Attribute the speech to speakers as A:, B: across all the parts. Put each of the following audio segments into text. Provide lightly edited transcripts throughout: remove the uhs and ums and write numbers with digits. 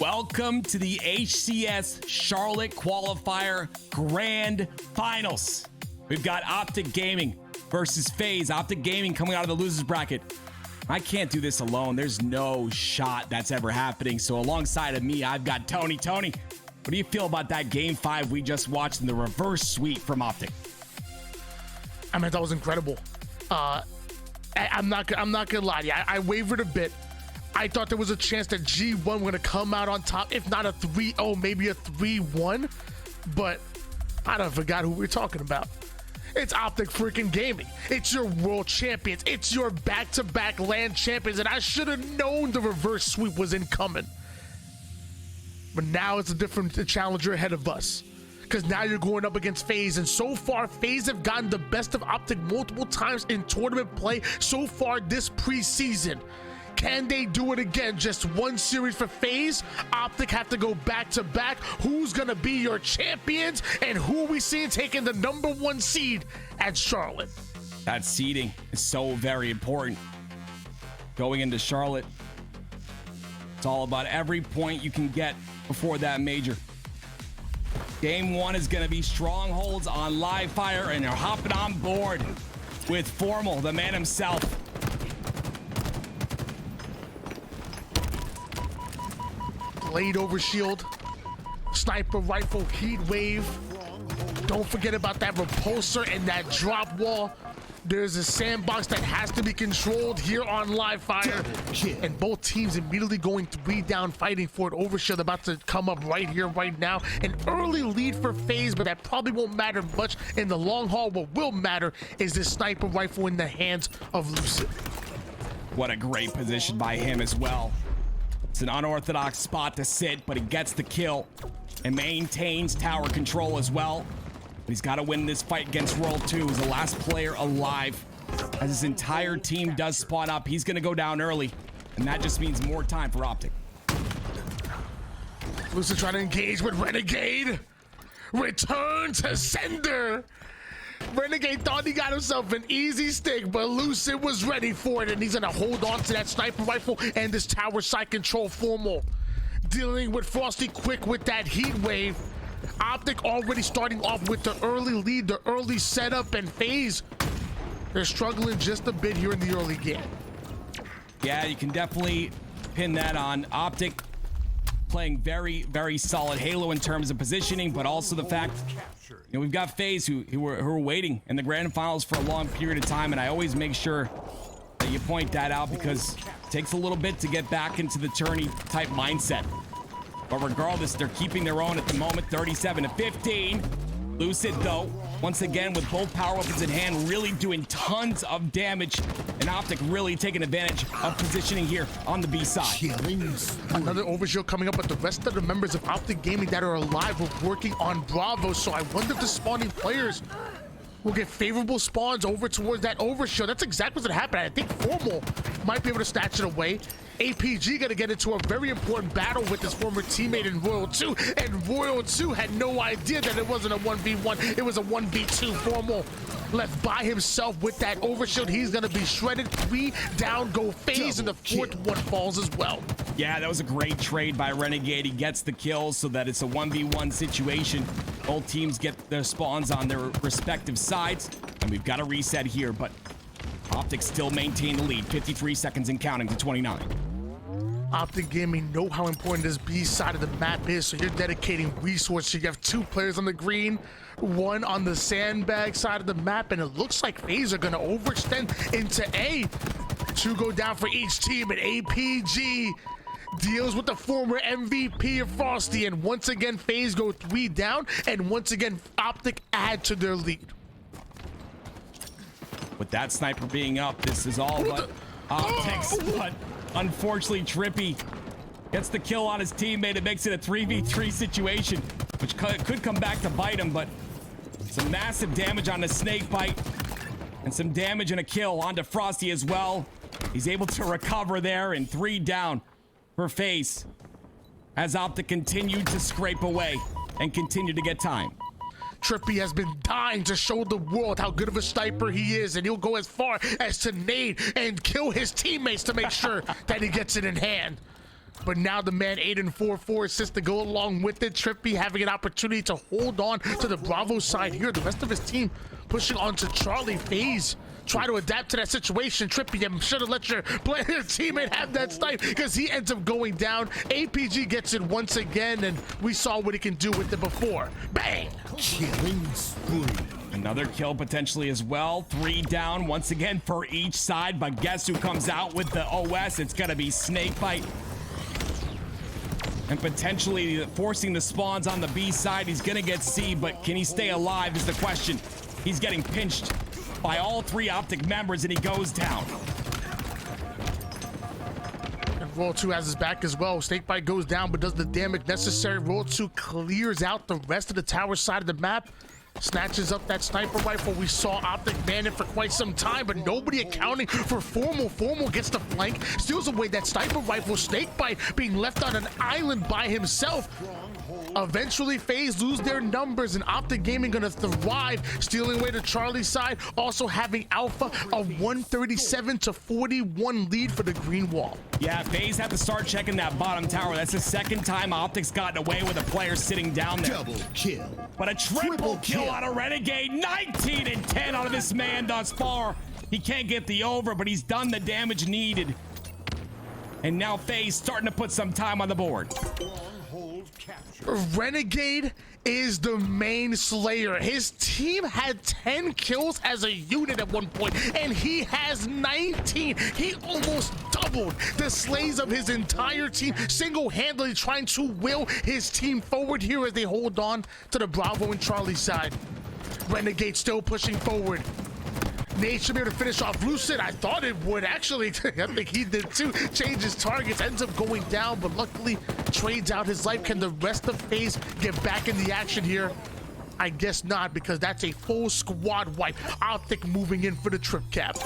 A: Welcome to the HCS Charlotte Qualifier Grand Finals. We've got Optic Gaming versus FaZe. Optic Gaming coming out of the losers bracket. I can't do this alone. There's no shot that's ever happening. So alongside of me, I've got Tony. Tony, what do you feel about that game 5 we just watched in the reverse sweep from Optic?
B: I mean, that was incredible. I'm not gonna lie to you. I wavered a bit. I thought there was a chance that G1 were gonna come out on top, if not a 3-0, maybe a 3-1. But I done forgot who we're talking about. It's Optic freaking Gaming. It's your world champions. It's your back-to-back LAN champions. And I should have known the reverse sweep was incoming. But now it's a different challenger ahead of us. Because now you're going up against FaZe, and so far FaZe have gotten the best of Optic multiple times in tournament play so far this preseason. Can they do it again? Just one series for FaZe. Optic have to go back to back. Who's gonna be your champions, and who are we seeing taking the #1 seed at Charlotte?
A: That seeding is so very important. Going into Charlotte, it's all about every point you can get before that major. Game 1 is going to be strongholds on live fire, and they're hopping on board with Formal, the man himself.
B: Blade over shield, sniper rifle, heat wave. Don't forget about that repulsor and that drop wall. There's a sandbox that has to be controlled here on live fire, and both teams immediately going 3 down, fighting for it. Overshield about to come up right here, right now. An early lead for FaZe, but that probably won't matter much in the long haul. What will matter is this sniper rifle in the hands of Lucid.
A: What a great position by him as well. It's an unorthodox spot to sit, but he gets the kill and maintains tower control as well. He's got to win this fight against World 2. He's the last player alive. As his entire team does spawn up, he's going to go down early, and that just means more time for Optic.
B: Lucid trying to engage with Renegade. Return to sender. Renegade thought he got himself an easy stick, but Lucid was ready for it, and he's going to hold on to that sniper rifle and this tower side control Formal. Dealing with Frosty quick with that heat wave. Optic already starting off with the early lead, the early setup, and FaZe, they're struggling just a bit here in the early game.
A: Yeah, you can definitely pin that on Optic playing very, very solid Halo in terms of positioning, but also the fact, you know, we've got FaZe who are waiting in the grand finals for a long period of time, and I always make sure that you point that out because it takes a little bit to get back into the tourney type mindset. But regardless, they're keeping their own at the moment, 37-15. Lucid, though, once again, with both power weapons in hand, really doing tons of damage. And Optic really taking advantage of positioning here on the B side.
B: Another overshield coming up, but the rest of the members of Optic Gaming that are alive were working on Bravo. So I wonder if the spawning players will get favorable spawns over towards that overshield. That's exactly what's gonna happen. I think Formal might be able to snatch it away. APG gonna get into a very important battle with his former teammate in Royal 2, and Royal 2 had no idea that it wasn't a 1v1, it was a 1v2. Formal left by himself with that overshield. He's gonna be shredded. 3 down, go FaZe, and the 4th one falls as well.
A: Yeah, that was a great trade by Renegade. He gets the kills so that it's a 1v1 situation. Both teams get their spawns on their respective sides, and we've got a reset here, but Optic still maintain the lead. 53 seconds and counting to 29.
B: Optic Gaming know how important this B side of the map is, so you're dedicating resources. You have 2 players on the green, 1 on the sandbag side of the map, and it looks like FaZe are gonna overextend into A. 2 go down for each team, and APG deals with the former MVP of Frosty, and once again FaZe go 3 down, and once again Optic add to their lead.
A: With that sniper being up, this is all but Optics, but unfortunately TriPPPeY gets the kill on his teammate. It makes it a 3v3 situation, which could come back to bite him, but some massive damage on the SnakeBite and some damage and a kill onto Frosty as well. He's able to recover there, and 3 down for FaZe as Optic continued to scrape away and continue to get time.
B: TriPPPeY has been dying to show the world how good of a sniper he is, and he'll go as far as to nade and kill his teammates to make sure that he gets it in hand. But now the man 8-4 assists to go along with it. TriPPPeY having an opportunity to hold on to the Bravo side here. The rest of his team pushing onto Charlie. FaZe try to adapt to that situation. TriPPPeY, I'm sure to let your teammate have that snipe because he ends up going down. APG gets it once again, and we saw what he can do with it before. Bang!
C: Killing spree.
A: Another kill potentially as well. 3 down once again for each side, but guess who comes out with the OS? It's gonna be SnakeBite. And potentially forcing the spawns on the B side. He's gonna get C, but can he stay alive is the question. He's getting pinched by all 3 Optic members, and he goes down.
B: And Roll 2 has his back as well. SnakeBite goes down, but does the damage necessary. Roll 2 clears out the rest of the tower side of the map. Snatches up that sniper rifle. We saw Optic ban it for quite some time, but nobody accounting for Formal. Formal gets the flank, steals away that sniper rifle. SnakeBite being left on an island by himself. Eventually, FaZe lose their numbers, and Optic Gaming gonna thrive, stealing away to Charlie's side. Also having Alpha a 137-41 lead for the green wall.
A: Yeah, FaZe had to start checking that bottom tower. That's the second time Optic's gotten away with a player sitting down there.
C: Double kill.
A: But a triple kill out of Renegade. 19 and 10 out of this man thus far. He can't get the over, but he's done the damage needed. And now FaZe starting to put some time on the board.
B: Renegade is the main slayer. His team had 10 kills as a unit at one point, and he has 19. He almost doubled the slays of his entire team, single-handedly trying to will his team forward here as they hold on to the Bravo and Charlie side. Renegade still pushing forward. Nate should be able to finish off Lucid. I thought it would, actually. I think he did too. Changes targets, ends up going down, but luckily trades out his life. Can the rest of FaZe get back in the action here? I guess not, because that's a full squad wipe. Optic moving in for the trip cap.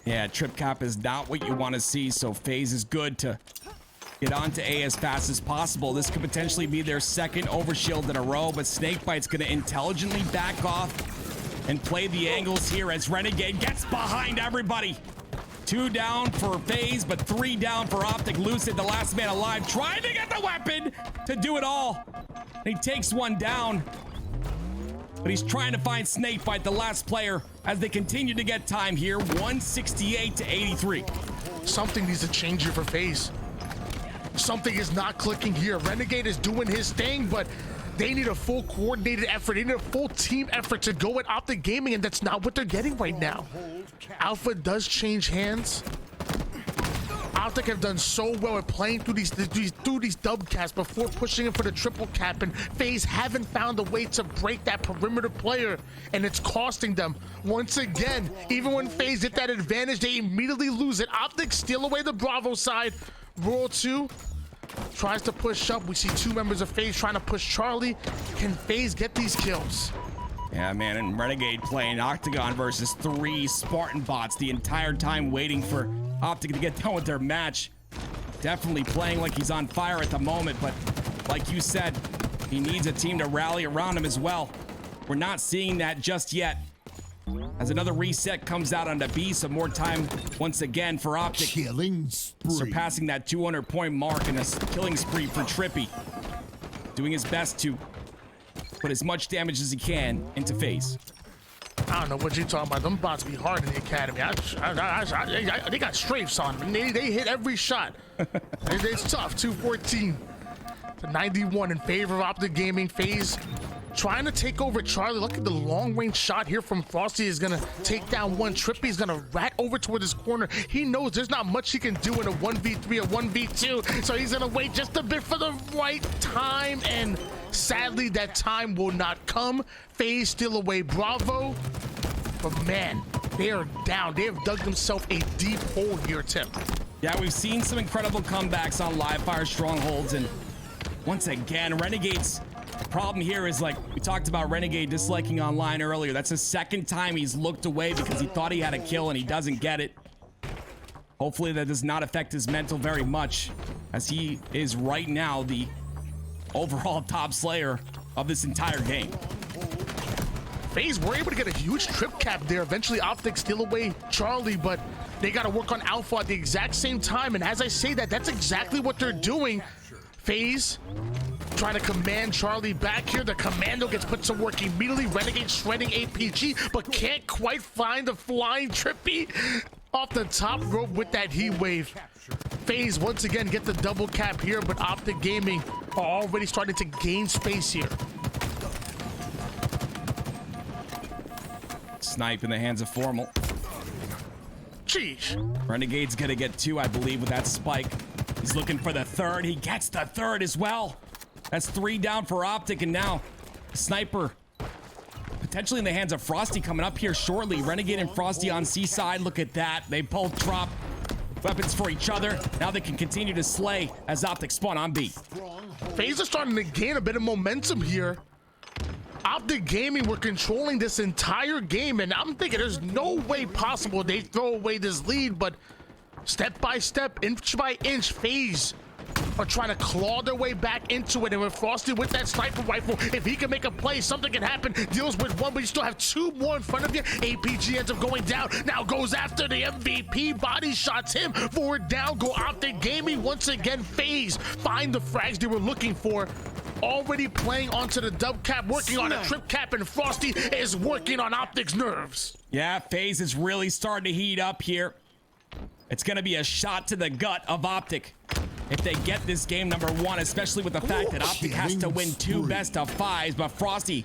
A: Yeah, trip cap is not what you want to see, so FaZe is good to get onto A as fast as possible. This could potentially be their second overshield in a row, but SnakeBite's going to intelligently back off and play the angles here as Renegade gets behind everybody. 2 down for FaZe, but 3 down for Optic. Lucid, the last man alive, trying to get the weapon to do it all. And he takes 1 down, but he's trying to find SnakeBite, the last player, as they continue to get time here. 168-83.
B: Something needs to change here for FaZe. Something is not clicking here. Renegade is doing his thing, but they need a full coordinated effort. They need a full team effort to go at Optic Gaming, and that's not what they're getting right now. Alpha does change hands. Optic have done so well at playing through these dub casts before pushing in for the triple cap, and FaZe haven't found a way to break that perimeter player, and it's costing them. Once again, even when FaZe get that advantage, they immediately lose it. Optic steal away the Bravo side. Roll 2 tries to push up. We see 2 members of FaZe trying to push Charlie. Can FaZe get these kills?
A: Yeah, man, and Renegade playing Octagon versus 3 Spartan bots the entire time, waiting for Optic to get done with their match. Definitely playing like he's on fire at the moment, but like you said, he needs a team to rally around him as well. We're not seeing that just yet. As another reset comes out on the B, some more time once again for Optic.
C: Killing spree.
A: Surpassing that 200-point mark in a killing spree for TriPPPeY. Doing his best to put as much damage as he can into FaZe.
B: I don't know what you're talking about. Them bots be hard in the academy. They got strafes on them. They hit every shot. It's tough. 214 to 91 in favor of Optic Gaming. FaZe trying to take over Charlie. Look at the long-range shot here from Frosty. Is gonna take down one. TriPPPeY is gonna rat over toward his corner. He knows there's not much he can do in a 1v3 or 1v2, so he's gonna wait just a bit for the right time, and sadly that time will not come. FaZe steal away Bravo, but man, they are down. They have dug themselves a deep hole here, Tim.
A: Yeah, we've seen some incredible comebacks on live fire strongholds, and once again, Renegade's problem here is, like we talked about Renegade disliking online earlier, that's the second time he's looked away because he thought he had a kill and he doesn't get it. Hopefully that does not affect his mental very much, as he is right now the overall top slayer of this entire game.
B: FaZe were able to get a huge trip cap there. Eventually Optic steal away Charlie, but they got to work on Alpha at the exact same time. And as I say that, that's exactly what they're doing. FaZe trying to command Charlie back here. The commando gets put to work immediately. Renegade shredding APG, but can't quite find the flying TriPPPeY off the top rope with that heat wave. FaZe once again get the double cap here, but Optic Gaming are already starting to gain space here.
A: Snipe in the hands of Formal.
B: Jeez.
A: Renegade's gonna get 2, I believe, with that spike. He's looking for the 3rd. He gets the 3rd as well. That's 3 down for Optic, and now Sniper potentially in the hands of Frosty coming up here shortly. Renegade and Frosty on C side. Look at that. They both drop weapons for each other. Now they can continue to slay as Optic spawn on B.
B: FaZe are starting to gain a bit of momentum here. Optic Gaming were controlling this entire game, and I'm thinking there's no way possible they throw away this lead, but step by step, inch by inch, FaZe are trying to claw their way back into it. And with Frosty with that sniper rifle, if he can make a play, something can happen. Deals with 1, but you still have 2 more in front of you. APG ends up going down. Now goes after the MVP. Body shots him. Forward down go Optic Gaming. Once again, FaZe find the frags they were looking for. Already playing onto the dub cap, working on a trip cap, and Frosty is working on Optic's nerves.
A: Yeah, FaZe is really starting to heat up here. It's going to be a shot to the gut of Optic if they get this game number 1, especially with the fact that Optic has to win 2 best of 5s. But Frosty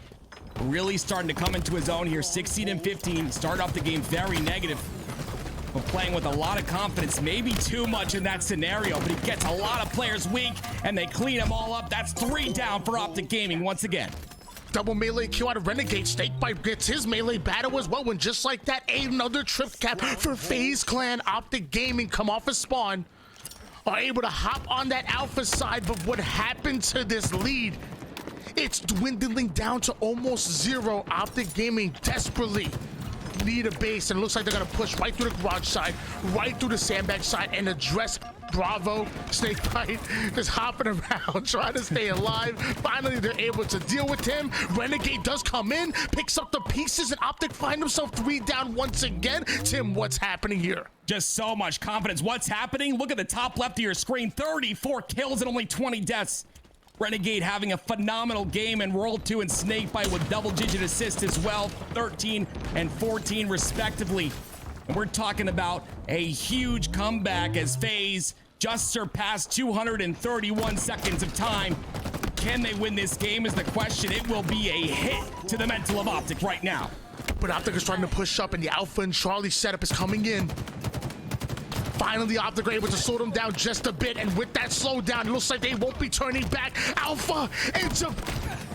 A: really starting to come into his own here. 16 and 15. Start off the game very negative, but playing with a lot of confidence. Maybe too much in that scenario, but he gets a lot of players weak, and they clean them all up. That's 3 down for Optic Gaming once again.
B: Double melee kill out of Renegade. SnakeBite gets his melee battle as well, when just like that, another trip cap for FaZe Clan. Optic Gaming come off a spawn, are able to hop on that alpha side, but what happened to this lead? It's dwindling down to almost 0. Optic Gaming desperately need a base, and it looks like they're gonna push right through the garage side, right through the sandbag side, and address Bravo. SnakeBite just hopping around, trying to stay alive. Finally, they're able to deal with him. Renegade does come in, picks up the pieces, and Optic find himself 3 down once again. Tim, what's happening here?
A: Just so much confidence. What's happening? Look at the top left of your screen. 34 kills and only 20 deaths. Renegade having a phenomenal game, and World 2 and SnakeBite with double-digit assists as well, 13 and 14 respectively. And we're talking about a huge comeback as FaZe just surpassed 231 seconds of time. Can they win this game is the question. It will be a hit to the mental of Optic right now.
B: But Optic is trying to push up, and the Alpha and Charlie setup is coming in. Finally, Optic are able to slow them down just a bit, and with that slowdown, it looks like they won't be turning back. Alpha ends up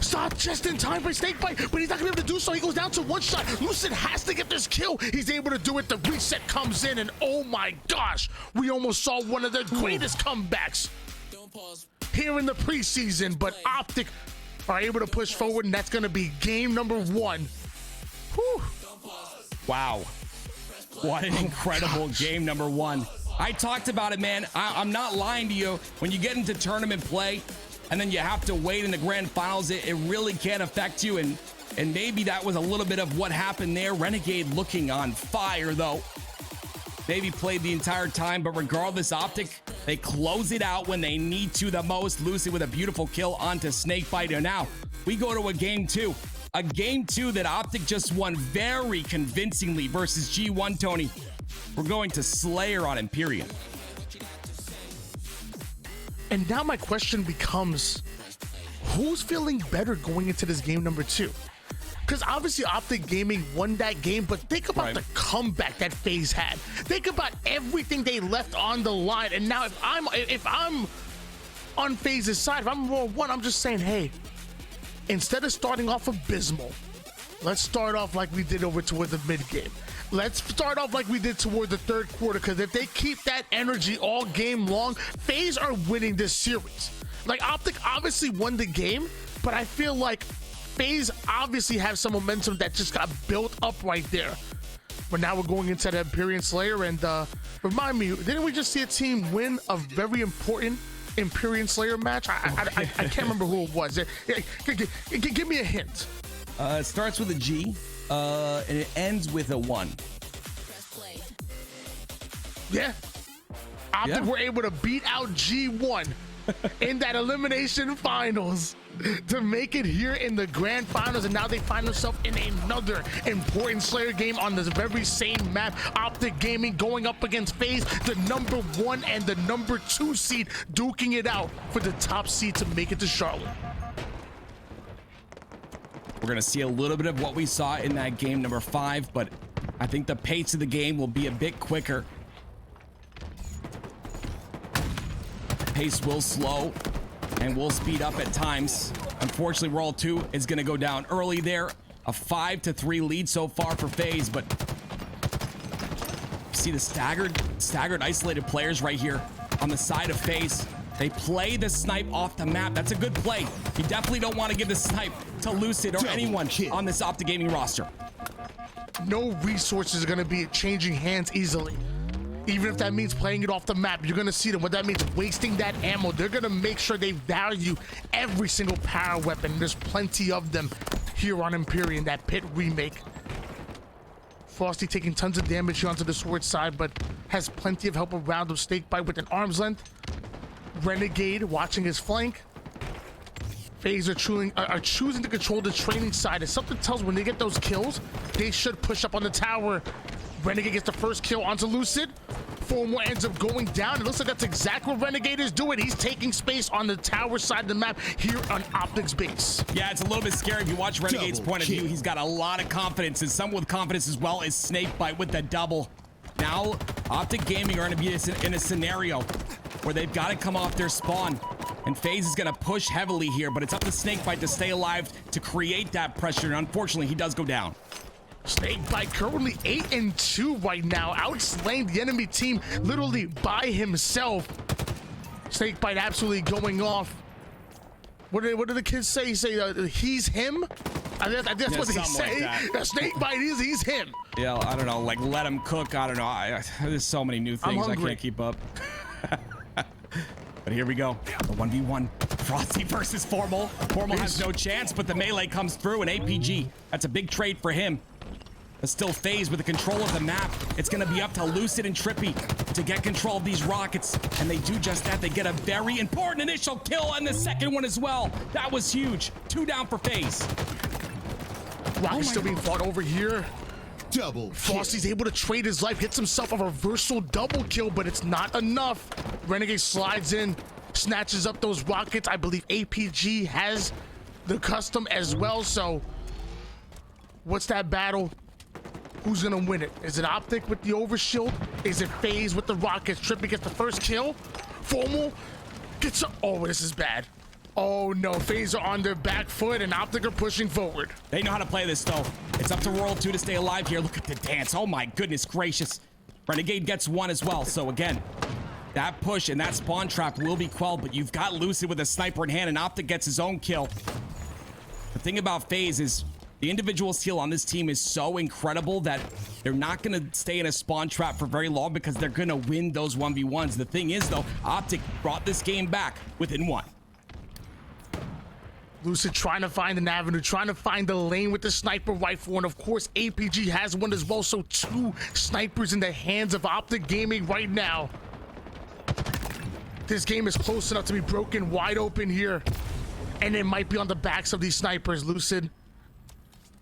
B: stopped just in time by SnakeBite, but he's not gonna be able to do so. He goes down to 1 shot. Lucid has to get this kill. He's able to do it. The reset comes in, and oh my gosh, we almost saw one of the greatest comebacks here in the preseason, but Optic are able to push forward, and that's gonna be game number 1. Whew.
A: Wow. What an incredible game number 1. I talked about it, man. I'm not lying to you. When you get into tournament play and then you have to wait in the grand finals, it really can affect you. And maybe that was a little bit of what happened there. Renegade looking on fire, though. Maybe played the entire time, but regardless, Optic, they close it out when they need to the most. Lucid with a beautiful kill onto SnakeBite. And now we go to a game 2. A game 2 that Optic just won very convincingly versus G1, Tony. We're going to Slayer on Imperium.
B: And now my question becomes, who's feeling better going into this game number 2? Because obviously Optic Gaming won that game, but think about the comeback that FaZe had. Think about everything they left on the line. And now if I'm on FaZe's side, if I'm Raw 1, I'm just saying, hey, instead of starting off abysmal, let's start off like we did over toward the mid game. Let's start off like we did toward the 3rd quarter, because if they keep that energy all game long, FaZe are winning this series. Like, Optic obviously won the game, but I feel like FaZe obviously have some momentum that just got built up right there. But now we're going into the Imperium Slayer, and remind me, didn't we just see a team win a very important Imperium Slayer match? I can't remember who it was. Give me a hint.
A: It starts with a G, and it ends with a 1.
B: Yeah. Optic
A: Yeah.
B: were able to beat out G1 in that elimination finals to make it here in the grand finals, and now they find themselves in another important Slayer game on this very same map. Optic Gaming going up against FaZe, the #1 and the #2 seed, duking it out for the top seed to make it to Charlotte.
A: We're going to see a little bit of what we saw in that game number 5, but I think the pace of the game will be a bit quicker. Pace will slow and will speed up at times. Unfortunately, World 2 is going to go down early there. A 5-3 lead so far for FaZe, but see the staggered isolated players right here on the side of FaZe. They play the snipe off the map. That's a good play. You definitely don't want to give the snipe to Lucid or anyone on this Optic Gaming roster.
B: No resources are going to be changing hands easily. Even if that means playing it off the map, you're going to see them. What that means, wasting that ammo. They're going to make sure they value every single power weapon. There's plenty of them here on Empyrean, that Pit remake. Frosty taking tons of damage here onto the sword side, but has plenty of help around him. SnakeBite with an arm's length. Renegade watching his flank. FaZe are choosing to control the training side, and something tells when they get those kills, they should push up on the tower. Renegade gets the first kill onto Lucid. 4 more ends up going down. It looks like that's exactly what Renegade is doing. He's taking space on the tower side of the map here on Optic's base.
A: Yeah, it's a little bit scary if you watch Renegade's point of view. He's got a lot of confidence, and some with confidence as well as SnakeBite with the double. Now, Optic Gaming are going to be in a scenario where they've got to come off their spawn, and FaZe is going to push heavily here, but it's up to SnakeBite to stay alive to create that pressure, and unfortunately, he does go down.
B: SnakeBite currently 8-2 right now, outslaying the enemy team literally by himself. SnakeBite absolutely going off. What do the kids say? You say he's him? That's what they say.
A: Like
B: SnakeBite he's him.
A: Yeah, I don't know, like let him cook. I don't know. There's so many new things I can't keep up. But here we go. The 1v1. Frosty versus Formal. Formal has no chance, but the melee comes through, and APG. That's a big trade for him. But still FaZe with the control of the map. It's going to be up to Lucid and TriPPPeY to get control of these rockets, and they do just that. They get a very important initial kill, and the second one as well. That was huge. 2 down for FaZe.
B: Rocket's still being fought over here.
C: Double
B: Frosty's able to trade his life, hits himself a reversal double kill, but it's not enough. Renegade slides in, snatches up those rockets. I believe APG has the custom as well, so what's that battle? Who's gonna win it? Is it Optic with the overshield? Is it FaZe with the rockets? TriPPPeY gets the first kill. Formal gets a, oh, this is bad. Oh no, FaZe are on their back foot and Optic are pushing forward.
A: They know how to play this though. It's up to World 2 to stay alive here. Look at the dance. Oh my goodness gracious. Renegade gets 1 as well. So again, that push and that spawn trap will be quelled, but you've got Lucid with a sniper in hand, and Optic gets his own kill. The thing about FaZe is the individual skill on this team is so incredible that they're not going to stay in a spawn trap for very long because they're going to win those 1v1s. The thing is though, Optic brought this game back within 1.
B: Lucid trying to find an avenue, trying to find the lane with the sniper rifle, and of course APG has one as well, so 2 snipers in the hands of Optic Gaming right now. This game is close enough to be broken wide open here, and it might be on the backs of these snipers. Lucid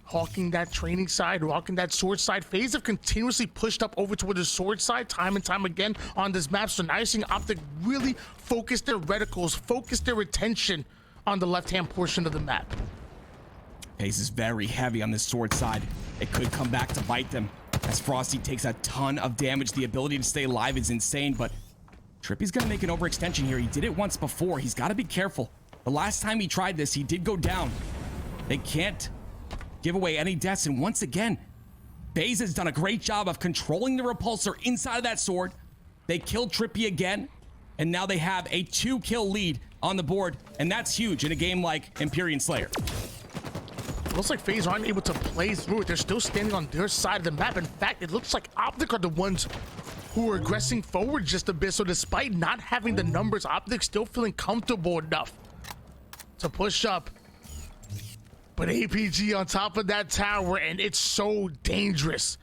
B: hawking that training side, hawking that sword side. FaZe have continuously pushed up over toward the sword side time and time again on this map, so now you're seeing Optic really focus their reticles, focus their attention on the left-hand portion of the map.
A: FaZe is very heavy on this sword side. It could come back to bite them as Frosty takes a ton of damage. The ability to stay alive is insane, but TriPPPeY's gonna make an overextension here. He did it once before. He's got to be careful. The last time he tried this, he did go down. They can't give away any deaths, and once again, FaZe has done a great job of controlling the repulsor inside of that sword. They killed TriPPPeY again, and now they have a 2-kill lead on the board, and that's huge in a game like Empyrean Slayer.
B: Looks like FaZe aren't able to play through it. They're still standing on their side of the map. In fact, it looks like Optic are the ones who are aggressing forward just a bit. So despite not having the numbers, Optic still feeling comfortable enough to push up. But APG on top of that tower, and it's so dangerous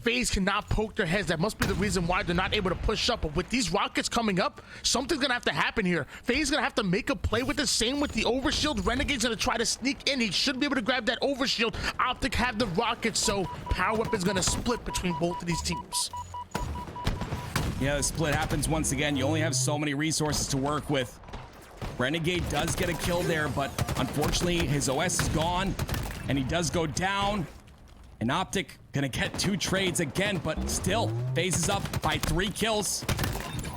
B: FaZe cannot poke their heads. That must be the reason why they're not able to push up. But with these rockets coming up, something's gonna have to happen here. FaZe is gonna have to make a play with the same with the overshield. Renegade's gonna try to sneak in. He should be able to grab that overshield. Optic have the rockets, so power weapon's gonna split between both of these teams.
A: Yeah, the split happens once again. You only have so many resources to work with. Renegade does get a kill there, but unfortunately his OS is gone and he does go down. And Optic gonna get 2 trades again, but still FaZe is up by 3 kills.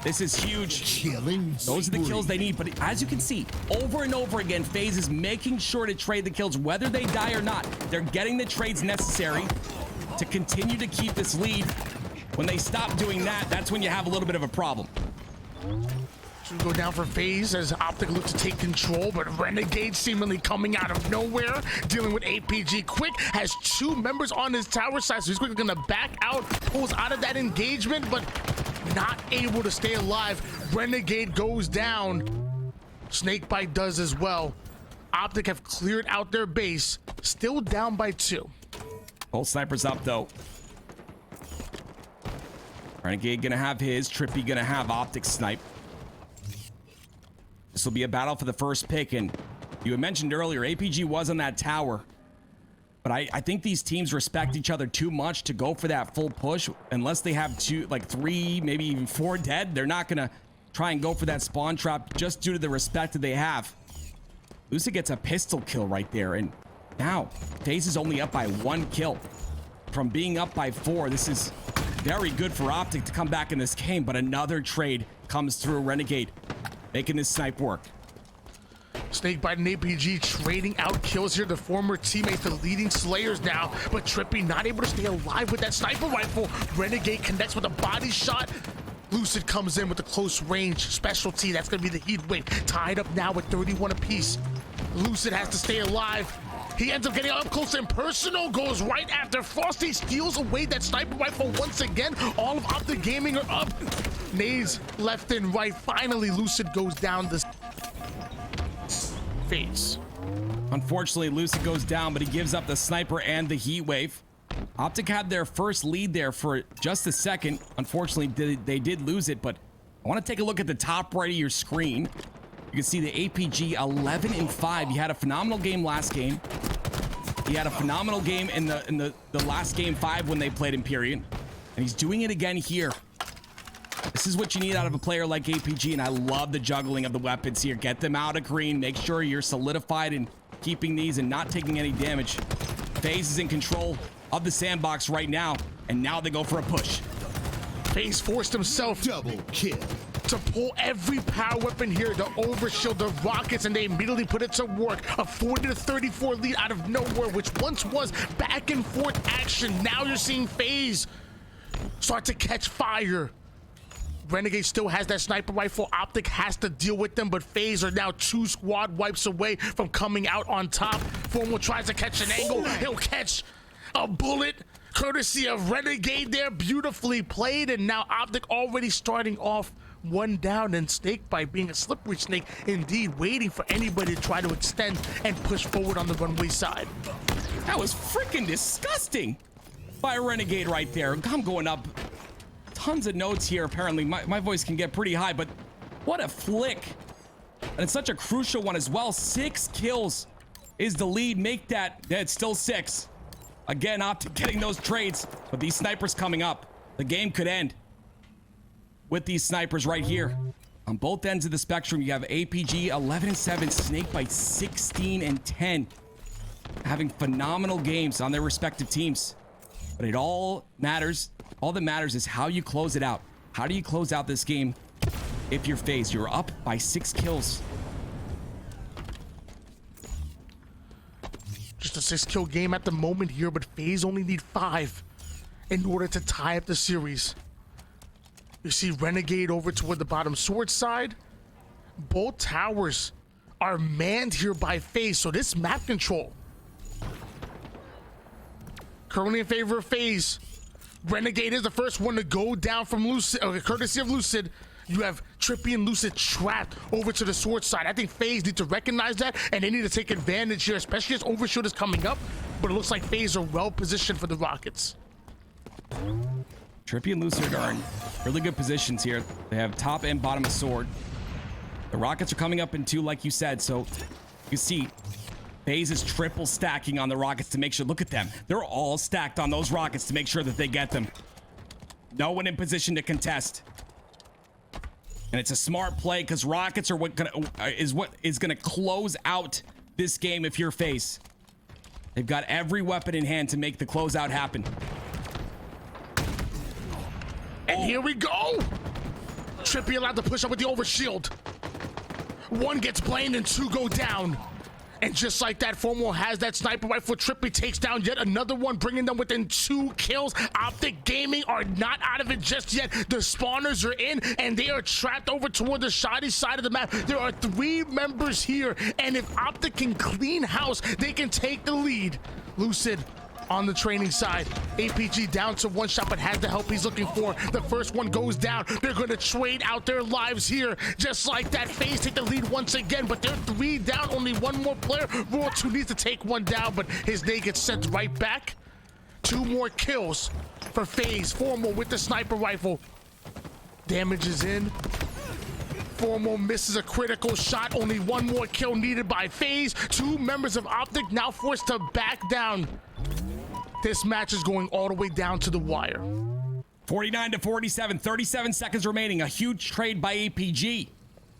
A: This is huge.
C: Killing
A: Those are the kills they need, but as you can see, over and over again, FaZe is making sure to trade the kills, whether they die or not. They're getting the trades necessary to continue to keep this lead. When they stop doing that, that's when you have a little bit of a problem.
B: Should go down for FaZe as Optic looks to take control, but Renegade seemingly coming out of nowhere, dealing with APG. Quick has 2 members on his tower side, so he's quickly gonna back out, pulls out of that engagement, but not able to stay alive. Renegade goes down. SnakeBite does as well. Optic have cleared out their base, still down by 2.
A: Both snipers up though. Renegade gonna have his, TriPPPeY gonna have Optic snipe. This will be a battle for the first pick, and you had mentioned earlier, APG was on that tower. But I think these teams respect each other too much to go for that full push. Unless they have 2, like 3, maybe even 4 dead, they're not gonna try and go for that spawn trap just due to the respect that they have. Lucid gets a pistol kill right there, and now FaZe is only up by 1 kill. From being up by 4, this is very good for Optic to come back in this game, but another trade comes through. Renegade making this snipe work.
B: SnakeBite and APG trading out kills here. The former teammates, the leading slayers now, but TriPPPeY not able to stay alive with that sniper rifle. Renegade connects with a body shot. Lucid comes in with a close range specialty. That's gonna be the heat wave. Tied up now with 31 apiece. Lucid has to stay alive. He ends up getting up close and personal, goes right after Frosty, steals away that sniper rifle once again. All of Optic Gaming are up. Nades left and right. Finally, Lucid goes down this phase.
A: Unfortunately, Lucid goes down, but he gives up the sniper and the heat wave. Optic had their first lead there for just a second. Unfortunately, they did lose it, but I want to take a look at the top right of your screen. You can see the APG 11-5. He had a phenomenal game last game. He had a phenomenal game in the last game 5 when they played Empyrean, and he's doing it again here. This is what you need out of a player like APG, and I love the juggling of the weapons here. Get them out of green. Make sure you're solidified in keeping these and not taking any damage. FaZe is in control of the sandbox right now, and now they go for a push.
B: FaZe forced himself
C: double kill
B: to pull every power weapon here, the overshield, the rockets, and they immediately put it to work. A 40-34 lead out of nowhere, which once was back and forth action. Now you're seeing FaZe start to catch fire. Renegade still has that sniper rifle. Optic has to deal with them, but FaZe are now 2 squad wipes away from coming out on top. Formal tries to catch an angle. He'll catch a bullet courtesy of Renegade there. Beautifully played, and now Optic already starting off 1 down, and SnakeBite being a slippery snake indeed, waiting for anybody to try to extend and push forward on the runway side.
A: That was freaking disgusting by Renegade right there. I'm going up tons of notes here. Apparently my voice can get pretty high, but what a flick. And it's such a crucial one as well. 6 kills is the lead. Make that, it's still 6. Again, Optic getting those trades, but these snipers coming up. The game could end with these snipers right here. On both ends of the spectrum, you have APG 11-7, SnakeBite 16-10, having phenomenal games on their respective teams. But it all matters. All that matters is how you close it out. How do you close out this game if you're FaZe? You're up by 6 kills.
B: Just a 6-kill game at the moment here, but FaZe only need 5 in order to tie up the series. You see Renegade over toward the bottom sword side. Both towers are manned here by FaZe, so this map control currently in favor of FaZe. Renegade is the first one to go down from Lucid, courtesy of Lucid. You have TriPPPeY and Lucid trapped over to the sword side. I think FaZe need to recognize that, and they need to take advantage here, especially as overshield is coming up. But it looks like FaZe are well positioned for the rockets.
A: TriPPPeY and Lucid are in really good positions here. They have top and bottom of sword. The rockets are coming up in 2, like you said, so you see FaZe is triple stacking on the rockets to make sure. Look at them. They're all stacked on those rockets to make sure that they get them. No one in position to contest. And it's a smart play because rockets are what is gonna close out this game if you're FaZe. They've got every weapon in hand to make the closeout happen.
B: And here we go. TriPPPeY allowed to push up with the overshield. 1 gets blamed and 2 go down. And just like that, Formal has that sniper rifle. TriPPPeY takes down yet another one, bringing them within 2 kills. Optic Gaming are not out of it just yet. The spawners are in, and they are trapped over toward the shoddy side of the map. There are 3 members here, and if Optic can clean house, they can take the lead. Lucid on the training side. APG down to 1 shot, but has the help he's looking for. The first one goes down. They're going to trade out their lives here. Just like that, FaZe take the lead once again, but they're 3 down. Only 1 more player. Royal 2 needs to take 1 down, but his nade gets sent right back. 2 more kills for FaZe. Formal with the sniper rifle. Damage is in. Formal misses a critical shot. Only 1 more kill needed by FaZe. 2 members of Optic now forced to back down. This match is going all the way down to the wire.
A: 49-47, 37 seconds remaining. A huge trade by APG.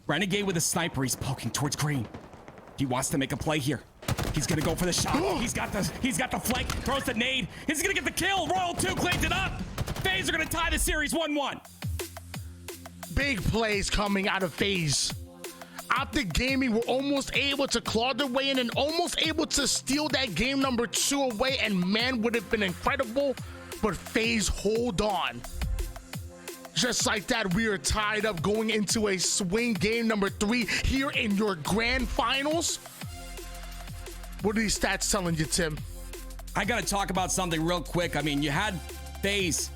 A: Renegade with a sniper. He's poking towards green. He wants to make a play here. He's gonna go for the shot. He's got the flank. Throws the nade. He's gonna get the kill. Royal 2 cleans it up. FaZe are gonna tie the series 1-1.
B: Big plays coming out of FaZe. Optic Gaming were almost able to claw their way in and almost able to steal that game number 2 away, and man, would have been incredible, but FaZe hold on. Just like that, we are tied up going into a swing game number 3 here in your grand finals. What are these stats telling you, Tim?
A: I gotta talk about something real quick. I mean, you had FaZe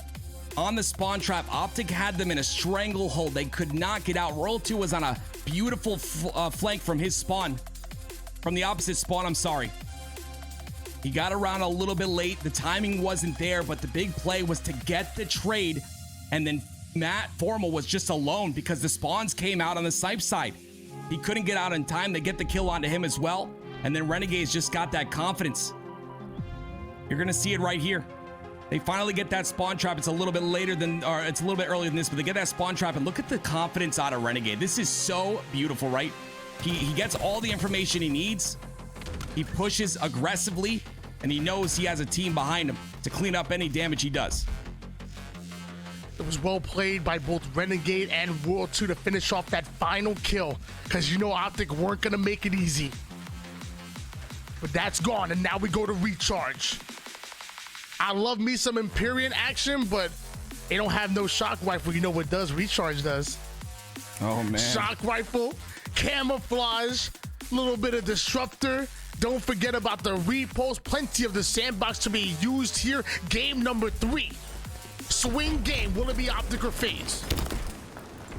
A: on the spawn trap. Optic had them in a stranglehold. They could not get out. Royal 2 was on a beautiful flank from his spawn. From the opposite spawn, I'm sorry. He got around a little bit late. The timing wasn't there, but the big play was to get the trade. And then Matt Formal was just alone because the spawns came out on the snipe side. He couldn't get out in time. They get the kill onto him as well. And then Renegade's just got that confidence. You're gonna see it right here. They finally get that spawn trap. It's a little bit later than, or it's a little bit earlier than this, but they get that spawn trap, and look at the confidence out of Renegade. This is so beautiful, right? He gets all the information he needs. He pushes aggressively, and he knows he has a team behind him to clean up any damage he does.
B: It was well played by both Renegade and Royal 2 to finish off that final kill, because you know Optic weren't going to make it easy. But that's gone, and now we go to recharge. I love me some Empyrean action, but they don't have no shock rifle. You know what does? Recharge does.
A: Oh, man.
B: Shock rifle, camouflage, a little bit of disruptor. Don't forget about the repulse. Plenty of the sandbox to be used here. Game number 3. Swing game. Will it be Optic or FaZe?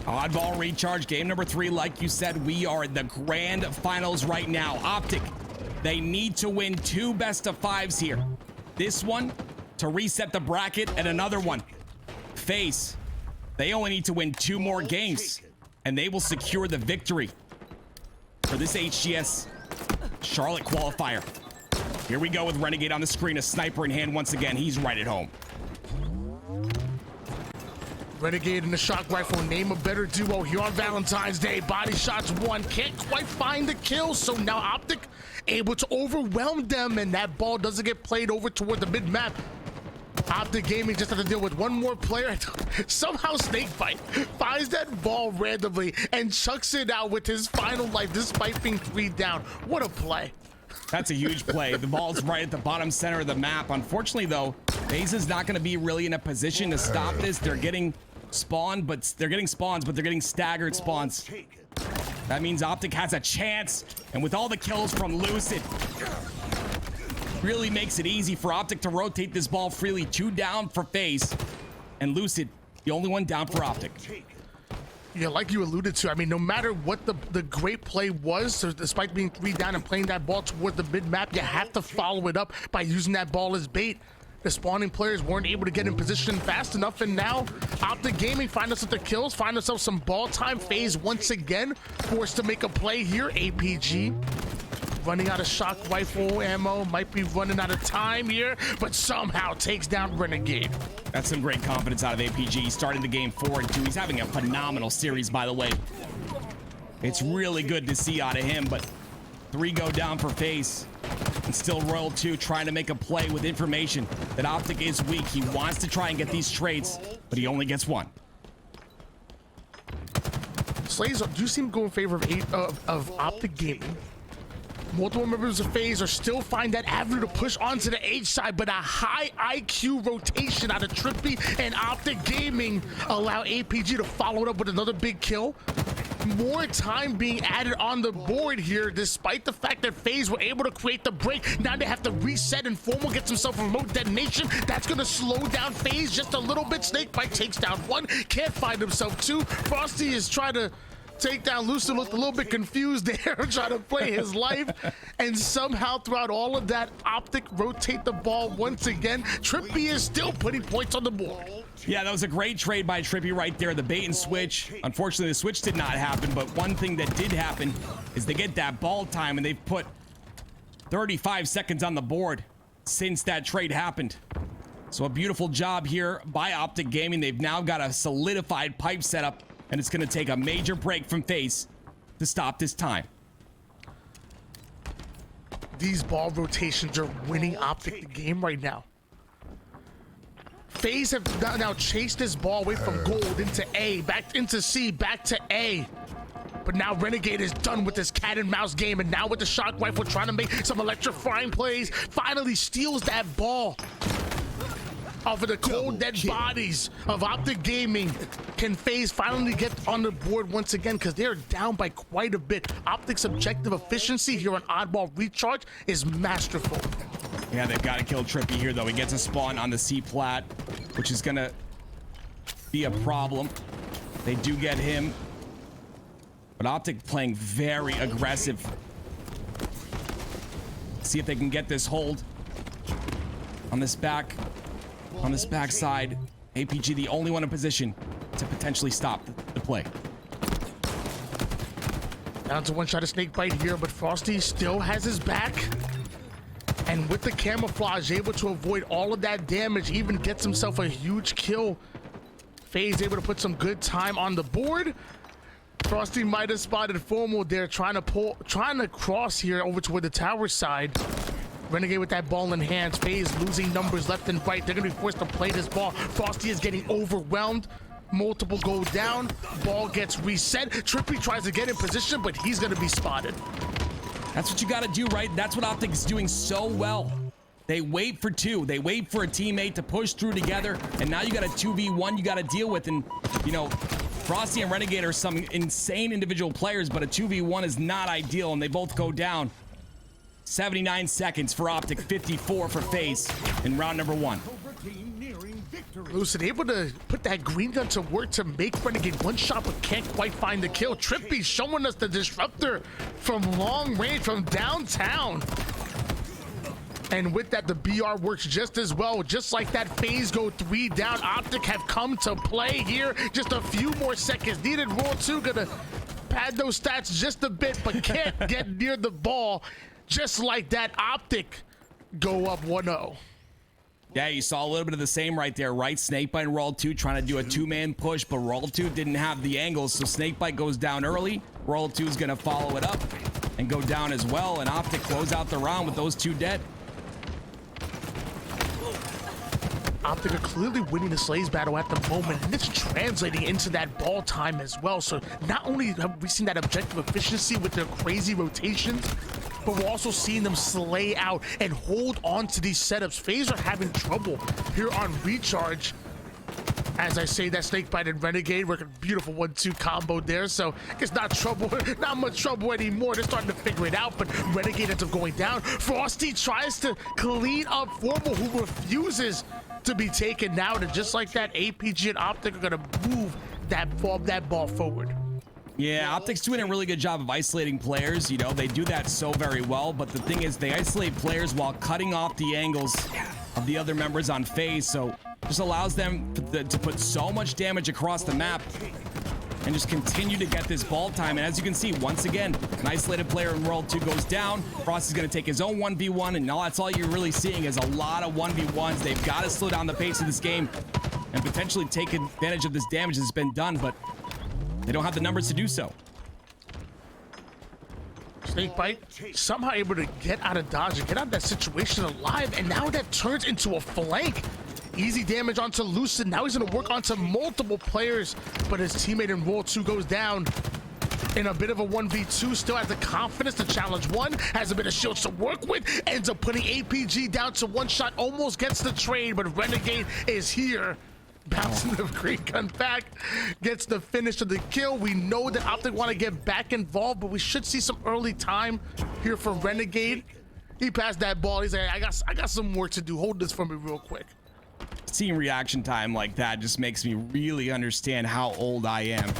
A: Oddball recharge. Game number 3. Like you said, we are in the grand finals right now. Optic, they need to win 2 best of 5s here. This one to reset the bracket, and another one. FaZe, they only need to win 2 more games, and they will secure the victory for this HCS Charlotte qualifier. Here we go with Renegade on the screen, a sniper in hand once again. He's right at home.
B: Renegade and the shock rifle, name a better duo here on Valentine's Day. Body shots 1, can't quite find the kill, so now Optic able to overwhelm them, and that ball doesn't get played over toward the mid-map. Optic Gaming just have to deal with 1 more player. Somehow SnakeBite finds that ball randomly and chucks it out with his final life, despite being 3 down. What a play.
A: That's a huge play. The ball's right at the bottom center of the map. Unfortunately, though, FaZe is not going to be really in a position to stop this. They're getting spawned, but they're getting spawns, but they're getting staggered spawns. That means Optic has a chance, and with all the kills from Lucid, really makes it easy for Optic to rotate this ball freely. 2 down for FaZe, and Lucid, the only one down for Optic.
B: Yeah, like you alluded to, I mean, no matter what the great play was, so despite being 3 down and playing that ball toward the mid-map, you have to follow it up by using that ball as bait. The spawning players weren't able to get in position fast enough, and now Optic Gaming find themselves the kills, find themselves some ball time. FaZe once again forced to make a play here. APG running out of shock rifle ammo, might be running out of time here, but somehow takes down Renegade.
A: That's some great confidence out of APG. Starting the game 4-2. He's having a phenomenal series, by the way. It's really good to see out of him, but 3 go down for FaZe. And still Royal 2 trying to make a play with information that Optic is weak. He wants to try and get these trades, but he only gets 1.
B: Slays, do you seem to go in favor of Optic Gaming? Multiple members of FaZe are still find that avenue to push onto the H side, but a high IQ rotation out of TriPPPeY and Optic Gaming allow APG to follow it up with another big kill. More time being added on the board here, despite the fact that FaZe were able to create the break. Now they have to reset, and Formal gets himself a remote detonation. That's going to slow down FaZe just a little bit. SnakeBite takes down 1, can't find himself 2. Frosty is trying to take down Lucid, looked a little bit confused there, trying to play his life, and somehow throughout all of that, Optic rotate the ball once again. TriPPPeY is still putting points on the board.
A: Yeah, that was a great trade by TriPPPeY right there, the bait and switch. Unfortunately, the switch did not happen, but one thing that did happen is they get that ball time, and they've put 35 seconds on the board since that trade happened. So a beautiful job here by Optic Gaming. They've now got a solidified pipe setup, and it's going to take a major break from FaZe to stop this time.
B: These ball rotations are winning Optic the game right now. FaZe have now chased this ball away from gold into A, back into C, back to A. But now Renegade is done with this cat and mouse game, and now with the shock rifle trying to make some electrifying plays, finally steals that ball off of the cold dead bodies of Optic Gaming. Can FaZe finally get on the board once again, because they're down by quite a bit. Optic's objective efficiency here on oddball recharge is masterful.
A: Yeah, they've got to kill TriPPPeY here, though. He gets a spawn on the C plat, which is gonna be a problem. They do get him, but Optic playing very aggressive. See if they can get this hold on this backside. APG the only one in position to potentially stop the play.
B: Down to one shot of SnakeBite here, but Frosty still has his back. And with the camouflage, able to avoid all of that damage, even gets himself a huge kill. FaZe able to put some good time on the board. Frosty might have spotted Formal there, trying to cross here over toward the tower side. Renegade with that ball in hands. FaZe losing numbers left and right. They're gonna be forced to play this ball. Frosty is getting overwhelmed. Multiple go down. Ball gets reset. TriPPPeY tries to get in position, but he's gonna be spotted.
A: That's what you got to do, right? That's what Optic is doing so well. They wait for 2. They wait for a teammate to push through together, and now you got a 2v1 you got to deal with. And, you know, Frosty and Renegade are some insane individual players, but a 2v1 is not ideal, and they both go down. 79 seconds for Optic, 54 for FaZe in round number 1.
B: Lucid able to put that green gun to work to make Renegade one shot, but can't quite find the kill. TriPPPeY showing us the disruptor from long range, from downtown. And with that, the BR works just as well. Just like that, FaZe go 3 down. Optic have come to play here. Just a few more seconds needed. Roll 2 gonna pad those stats just a bit, but can't get near the ball. Just like that, Optic go up 1-0.
A: Yeah, you saw a little bit of the same right there, right? SnakeBite and Royal 2 trying to do a 2-man push, but Royal 2 didn't have the angles, so SnakeBite goes down early. Royal 2 is going to follow it up and go down as well, and Optic close out the round with those 2 dead.
B: Optic are clearly winning the Slays battle at the moment, and it's translating into that ball time as well. So not only have we seen that objective efficiency with their crazy rotations, but we're also seeing them slay out and hold on to these setups. FaZe are having trouble here on recharge. As I say that, SnakeBite and Renegade working beautiful 1-2 combo there. So I guess not much trouble anymore. They're starting to figure it out, but Renegade ends up going down. Frosty tries to clean up Formal, who refuses to be taken down, and just like that, APG and Optic are gonna move that ball forward.
A: Yeah, Optic's doing a really good job of isolating players. You know, they do that so very well, but the thing is they isolate players while cutting off the angles of the other members on FaZe, so just allows them to put so much damage across the map and just continue to get this ball time. And as you can see, once again, an isolated player in World 2 goes down. Frosty's going to take his own 1v1, and now that's all you're really seeing is a lot of 1v1s. They've got to slow down the pace of this game and potentially take advantage of this damage that's been done, but they don't have the numbers to do so.
B: SnakeBite somehow able to get out of dodge and get out of that situation alive, and now that turns into a flank. Easy damage onto Lucid. Now he's gonna work onto multiple players, but his teammate in World 2 goes down in a bit of a 1v2. Still has the confidence to challenge one, has a bit of shields to work with, ends up putting APG down to one shot, almost gets the trade, but Renegade is here. Bouncing the green gun back, gets the finish of the kill. We know that Optic want to get back involved, but we should see some early time here for Renegade. He passed that ball. He's like, I got some work to do. Hold this for me real quick.
A: Seeing reaction time like that just makes me really understand how old I am.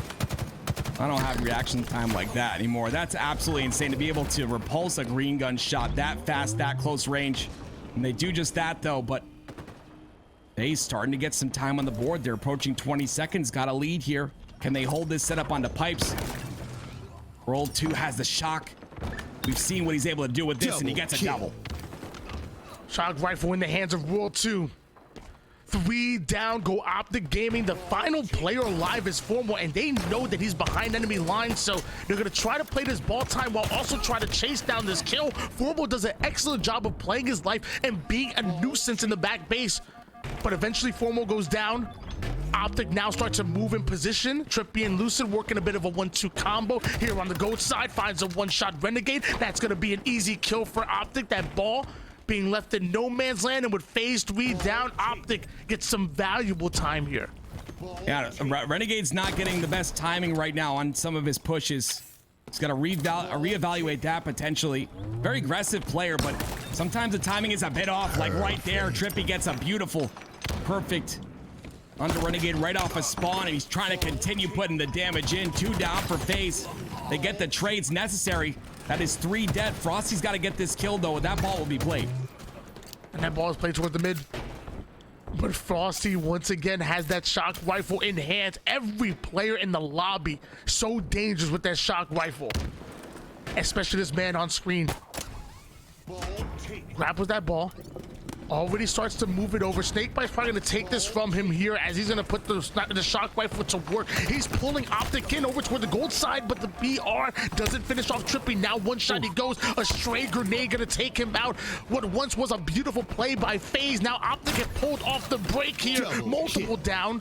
A: I don't have reaction time like that anymore. That's absolutely insane to be able to repulse a green gun shot that fast, that close range. And they do just that though, but FaZe starting to get some time on the board. They're approaching 20 seconds, got a lead here. Can they hold this setup onto pipes? World 2 has the shock. We've seen what he's able to do with this, and he gets a double.
B: Shock rifle in the hands of World 2. 3 down, go Optic Gaming. The final player alive is Formal, and they know that he's behind enemy lines, so they're gonna try to play this ball time while also try to chase down this kill. Formal does an excellent job of playing his life and being a nuisance in the back base, but eventually Formal goes down. Optic now starts to move in position. TriPPPeY and Lucid working a bit of a 1-2 combo here on the goat side, finds a one-shot Renegade. That's gonna be an easy kill for Optic. That ball being left in no man's land, and with phase 3 down, Optic gets some valuable time here.
A: Yeah, Renegade's not getting the best timing right now on some of his pushes. He's got to reevaluate that potentially. Very aggressive player, but sometimes the timing is a bit off. Like right there, TriPPPeY gets a beautiful, perfect under Renegade right off a spawn, and he's trying to continue putting the damage in. 2 down for FaZe. They get the trades necessary. That is 3 dead. Frosty's got to get this kill though, and that ball will be played.
B: And that ball is played toward the mid. But Frosty once again has that shock rifle in hand. Every player in the lobby so dangerous with that shock rifle. Especially this man on screen. Grapples that ball. Already starts to move it over. SnakeBite's probably going to take this from him here as he's going to put the shock rifle to work. He's pulling Optic in over toward the gold side, but the BR doesn't finish off TriPPPeY. Now one shot he goes. A stray grenade going to take him out. What once was a beautiful play by FaZe, now Optic get pulled off the break here. Multiple down.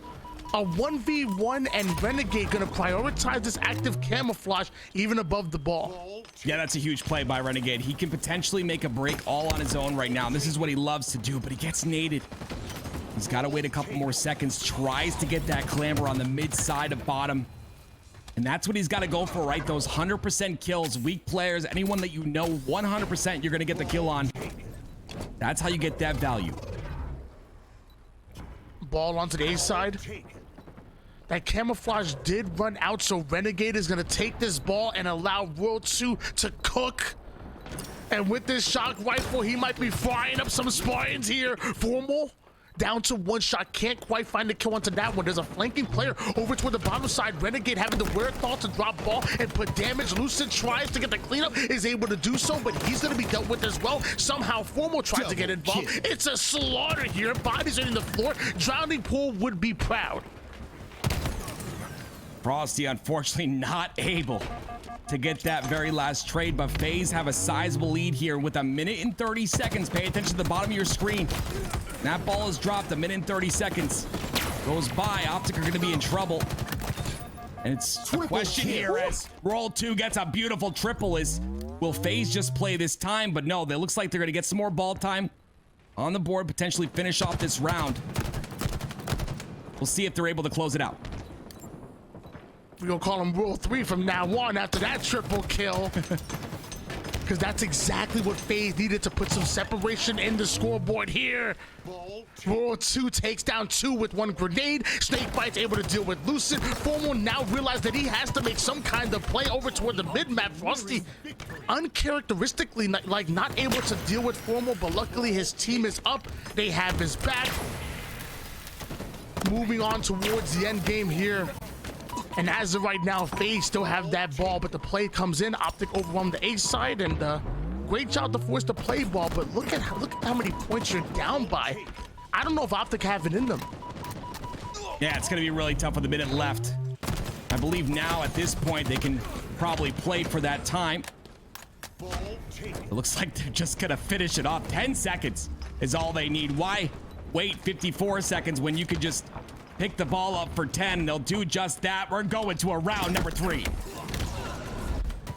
B: A 1v1, and Renegade gonna prioritize this active camouflage even above the ball.
A: Yeah, that's a huge play by Renegade. He can potentially make a break all on his own right now. This is what he loves to do, but he gets naded. He's got to wait a couple more seconds, tries to get that clamber on the mid side of bottom. And that's what he's got to go for, right? Those 100% kills, weak players, anyone that you know 100% you're gonna get the kill on. That's how you get that value.
B: Ball onto the A side. That camouflage did run out, so Renegade is going to take this ball and allow World 2 to cook. And with this shock rifle, he might be frying up some Spartans here. Formal down to one shot, can't quite find the kill onto that one. There's a flanking player over toward the bottom side. Renegade having the wherewithal to drop ball and put damage. Lucid tries to get the cleanup, is able to do so, but he's going to be dealt with as well. Somehow Formal tries to get involved. It's a slaughter here. Bodies are in the floor. Drowning Pool would be proud.
A: Frosty unfortunately not able to get that very last trade, but FaZe have a sizable lead here with 1 minute and 30 seconds. Pay attention to the bottom of your screen. That ball is dropped. 1 minute and 30 seconds goes by. Optic are going to be in trouble. And it's a question here as World 2 gets a beautiful triple. Will FaZe just play this time? But no, it looks like they're going to get some more ball time on the board, potentially finish off this round. We'll see if they're able to close it out.
B: We're gonna call him Rule 3 from now on after that triple kill. because that's exactly what FaZe needed to put some separation in the scoreboard here. World 2 takes down 2 with 1 grenade. SnakeBite's able to deal with Lucid. Formal now realized that he has to make some kind of play over toward the mid-map. Frosty, uncharacteristically, not able to deal with Formal, but luckily his team is up. They have his back. Moving on towards the end game here. And as of right now, FaZe still have that ball, but the play comes in. Optic overwhelmed the A side, and great job to force the play ball, but look at how many points you're down by. I don't know if Optic have it in them.
A: Yeah, it's going to be really tough with a minute left. I believe now at this point they can probably play for that time. It looks like they're just going to finish it off. 10 seconds is all they need. Why wait 54 seconds when you could just pick the ball up for 10? They'll do just that. We're going to a round number 3.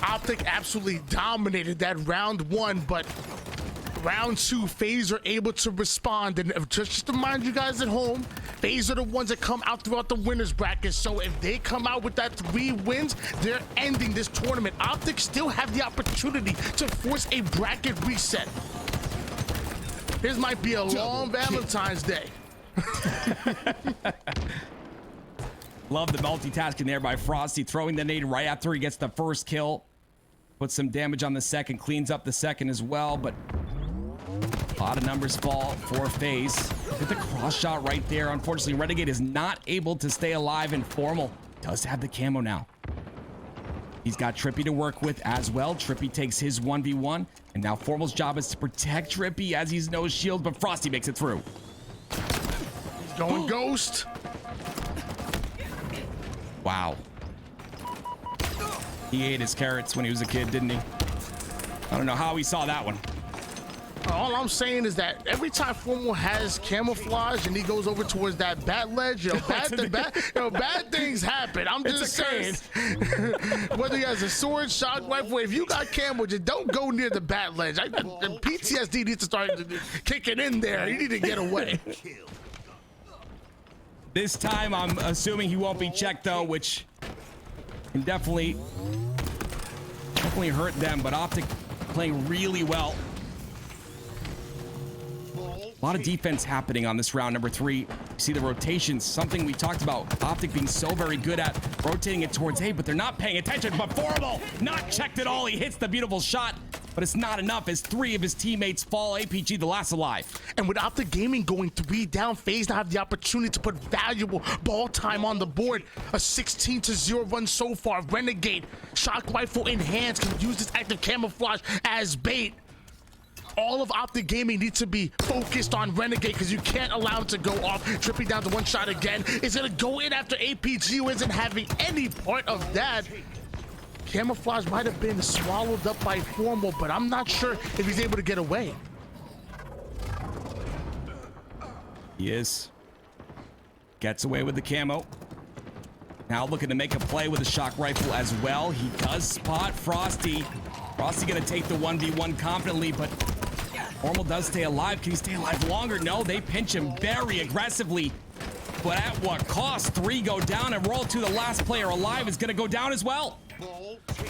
B: Optic absolutely dominated that round 1, but round 2, FaZe are able to respond. And just to remind you guys at home, FaZe are the ones that come out throughout the winners bracket. So if they come out with that 3 wins, they're ending this tournament. Optic still have the opportunity to force a bracket reset. This might be a long Valentine's Day.
A: Love the multitasking there by Frosty, throwing the nade right after he gets the first kill. Puts some damage on the second, cleans up the second as well, but a lot of numbers fall for FaZe. With the cross shot right there. Unfortunately, Renegade is not able to stay alive, and Formal does have the camo now. He's got TriPPPeY to work with as well. TriPPPeY takes his 1v1, and now Formal's job is to protect TriPPPeY as he's no shield, but Frosty makes it through.
B: He's going ghost.
A: Wow. He ate his carrots when he was a kid, didn't he? I don't know how he saw that one.
B: All I'm saying is that every time Formal has camouflage and he goes over towards that bat ledge, bad things happen. I'm just saying. Whether he has a sword, shock rifle, if you got camo, just don't go near the bat ledge. The PTSD needs to start kicking in there. You need to get away.
A: This time, I'm assuming he won't be checked, though, which can definitely hurt them. But Optic playing really well. A lot of defense happening on this round number 3. You see the rotations, something we talked about. Optic being so very good at rotating it towards A, but they're not paying attention. But Formal, not checked at all. He hits the beautiful shot, but it's not enough as 3 of his teammates fall. APG, the last alive.
B: And with Optic Gaming going 3 down, FaZe now have the opportunity to put valuable ball time on the board. A 16-0 run so far. Renegade, shock rifle in hands, can use this active camouflage as bait. All of Optic Gaming needs to be focused on Renegade because you can't allow him to go off. TriPPPeY down to 1 shot again. Is going to go in after APG, who isn't having any part of that. Camouflage might have been swallowed up by Formal, but I'm not sure if he's able to get away.
A: He is. Gets away with the camo. Now looking to make a play with a shock rifle as well. He does spot Frosty. Frosty going to take the 1v1 confidently, but Formal does stay alive. Can he stay alive longer? No, they pinch him very aggressively. But at what cost? 3 go down, and World 2, the last player alive, is going to go down as well.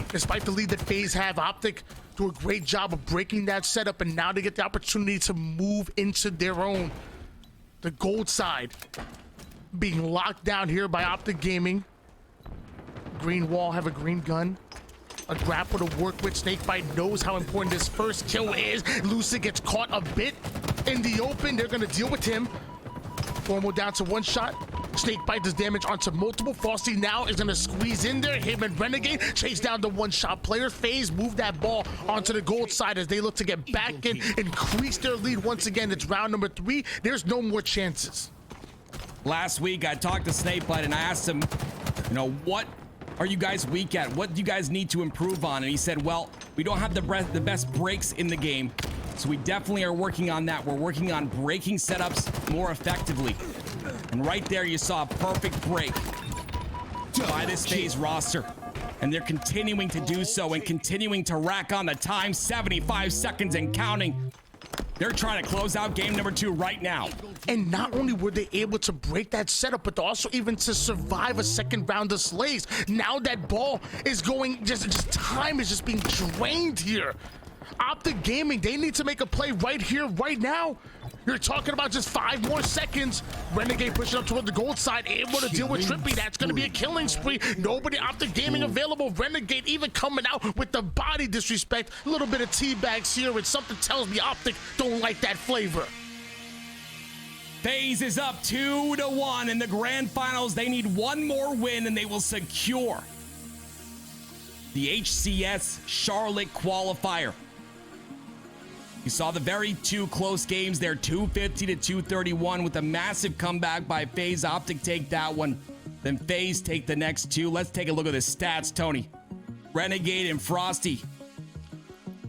B: Despite the lead that FaZe have, Optic do a great job of breaking that setup, and now they get the opportunity to move into their own. The gold side being locked down here by Optic Gaming. Green wall have a green gun. A grapple to work with. SnakeBite knows how important this first kill is. Lucid gets caught a bit in the open. They're going to deal with him. Formal down to 1 shot. SnakeBite does damage onto multiple. Frosty now is going to squeeze in there. Him and Renegade chase down the 1-shot player. FaZe move that ball onto the gold side as they look to get back in, increase their lead once again. It's round number 3. There's no more chances.
A: Last week, I talked to SnakeBite and I asked him, what are you guys weak at? What do you guys need to improve on? And he said, well, we don't have the best breaks in the game. So we definitely are working on that. We're working on breaking setups more effectively. And right there, you saw a perfect break by this FaZe roster. And they're continuing to do so and continuing to rack on the time. 75 seconds and counting. They're trying to close out game number 2 right now.
B: And not only were they able to break that setup, but also even to survive a second round of slays. Now that ball is going, just time is just being drained here. Optic Gaming, they need to make a play right here, right now. You're talking about just 5 more seconds. Renegade pushing up toward the gold side, able to deal with TriPPPeY. That's going to be a killing spree. Nobody Optic Gaming available. Renegade even coming out with the body disrespect. A little bit of teabags here, and something tells me Optic don't like that flavor.
A: FaZe is up 2-1 in the grand finals. They need one more win and they will secure the HCS Charlotte qualifier. You saw the very 2 close games there, 250 to 231, with a massive comeback by FaZe. Optic take that one, then FaZe take the next 2. Let's take a look at the stats, Tony. Renegade and Frosty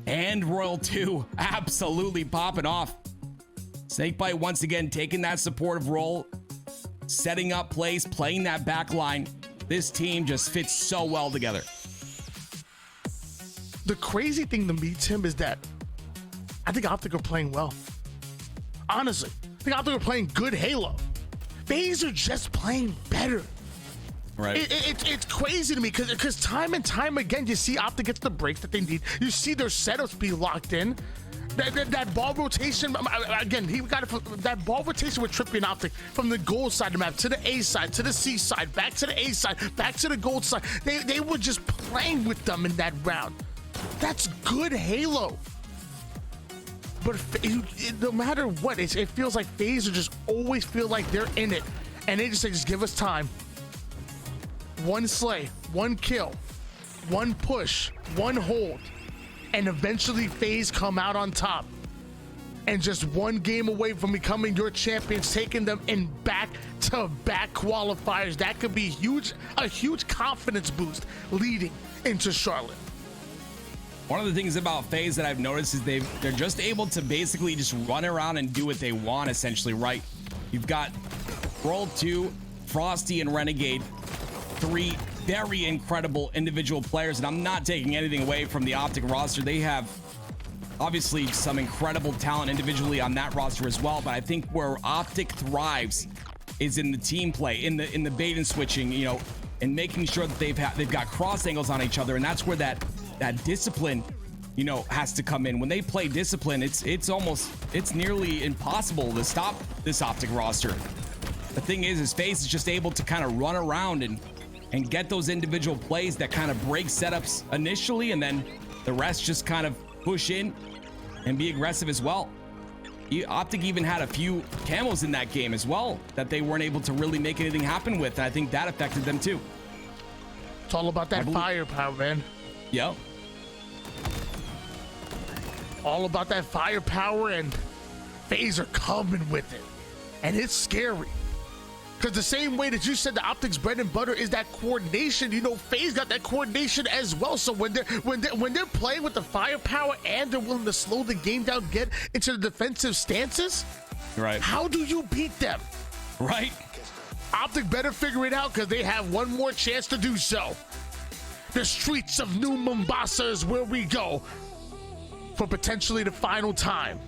A: and Royal 2 absolutely popping off. SnakeBite once again taking that supportive role, setting up plays, playing that back line. This team just fits so well together.
B: The crazy thing to me, Tim, is that I think Optic are playing well. Honestly, I think Optic are playing good Halo. FaZe are just playing better.
A: Right.
B: It's crazy to me because time and time again, you see Optic gets the breaks that they need. You see their setups be locked in. That ball rotation, again, he got that ball rotation with TriPPPeY and Optic from the gold side of the map to the A side, to the C side, back to the A side, back to the gold side. They were just playing with them in that round. That's good Halo. But no matter what, it feels like FaZe just always feel like they're in it. And they just say, just give us time. 1 slay, 1 kill, 1 push, 1 hold. And eventually FaZe come out on top. And just 1 game away from becoming your champions, taking them in back-to-back qualifiers. That could be a huge confidence boost leading into Charlotte.
A: One of the things about FaZe that I've noticed is they're just able to basically just run around and do what they want, essentially, right? You've got Roll 2, Frosty, and Renegade, 3 very incredible individual players, and I'm not taking anything away from the Optic roster. They have obviously some incredible talent individually on that roster as well, but I think where Optic thrives is in the team play, in the bait and switching, you know, and making sure that they've got cross angles on each other, and that's where that discipline, you know, has to come in. When they play discipline, it's nearly impossible to stop this Optic roster. The thing is FaZe is just able to kind of run around and get those individual plays that kind of break setups initially, and then the rest just kind of push in and be aggressive as well. Optic even had a few camos in that game as well that they weren't able to really make anything happen with, and I think that affected them too.
B: It's all about that firepower, man.
A: Yep.
B: All about that firepower, and FaZe are coming with it. And it's scary. Because the same way that you said the Optic's bread and butter is that coordination, you know, FaZe got that coordination as well. So when they're playing with the firepower and they're willing to slow the game down, get into the defensive stances,
A: right?
B: How do you beat them?
A: Right.
B: Optic better figure it out because they have one more chance to do so. The streets of New Mombasa is where we go for potentially the final time.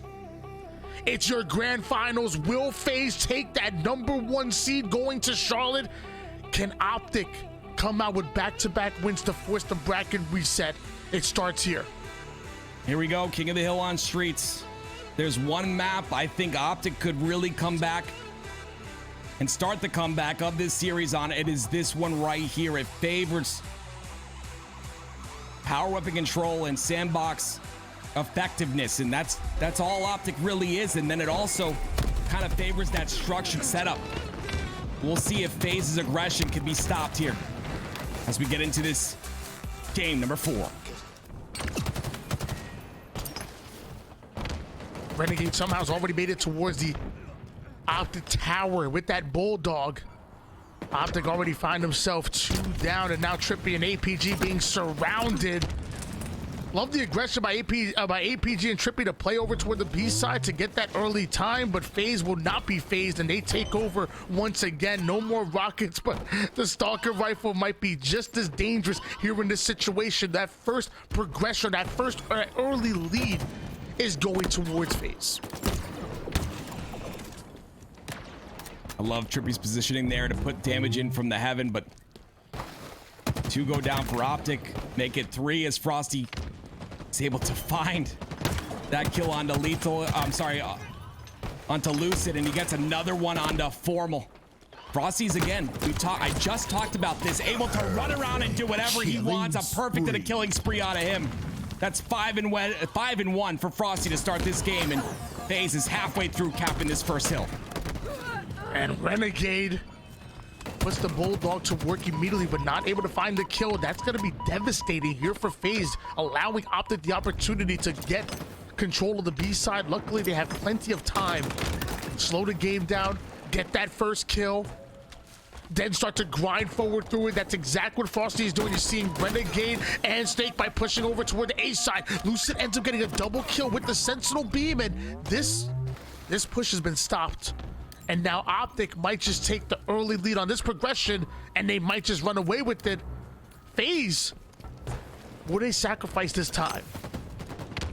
B: It's your grand finals. Will FaZe take that #1 seed going to Charlotte? Can Optic come out with back-to-back wins to force the bracket reset? It starts here.
A: Here we go, King of the Hill on streets. There's one map I think Optic could really come back and start the comeback of this series on. It is this one right here. It favors power weapon control and sandbox effectiveness, and that's all Optic really is. And then it also kind of favors that structured setup. We'll see if FaZe's aggression can be stopped here as we get into this game number 4.
B: Renegade somehow has already made it towards the Optic tower with that bulldog. Optic already find himself 2 down, and now TriPPPeY and APG being surrounded. Love the aggression by APG and TriPPPeY to play over toward the B side to get that early time, but FaZe will not be phased, and they take over once again. No more rockets, but the Stalker rifle might be just as dangerous here in this situation. That first progression, that first early lead is going towards FaZe.
A: I love TriPPPeY's positioning there to put damage in from the heaven, but 2 go down for Optic. Make it 3 as Frosty is able to find that kill onto Lethal. I'm sorry, onto Lucid, and he gets another one onto Formal. Frosty's again. I just talked about this. Able to run around and do whatever he wants. A perfect and a killing spree out of him. That's 5-1 for Frosty to start this game, and FaZe is halfway through capping this first hill.
B: And Renegade puts the Bulldog to work immediately, but not able to find the kill. That's going to be devastating here for FaZe, allowing Optic the opportunity to get control of the B side. Luckily, they have plenty of time. Slow the game down, get that first kill, then start to grind forward through it. That's exactly what Frosty is doing. You're seeing Renegade and SnakeBite pushing over toward the A side. Lucid ends up getting a double kill with the Sentinel Beam, and this push has been stopped. And now Optic might just take the early lead on this progression, and they might just run away with it. FaZe, will they sacrifice this time?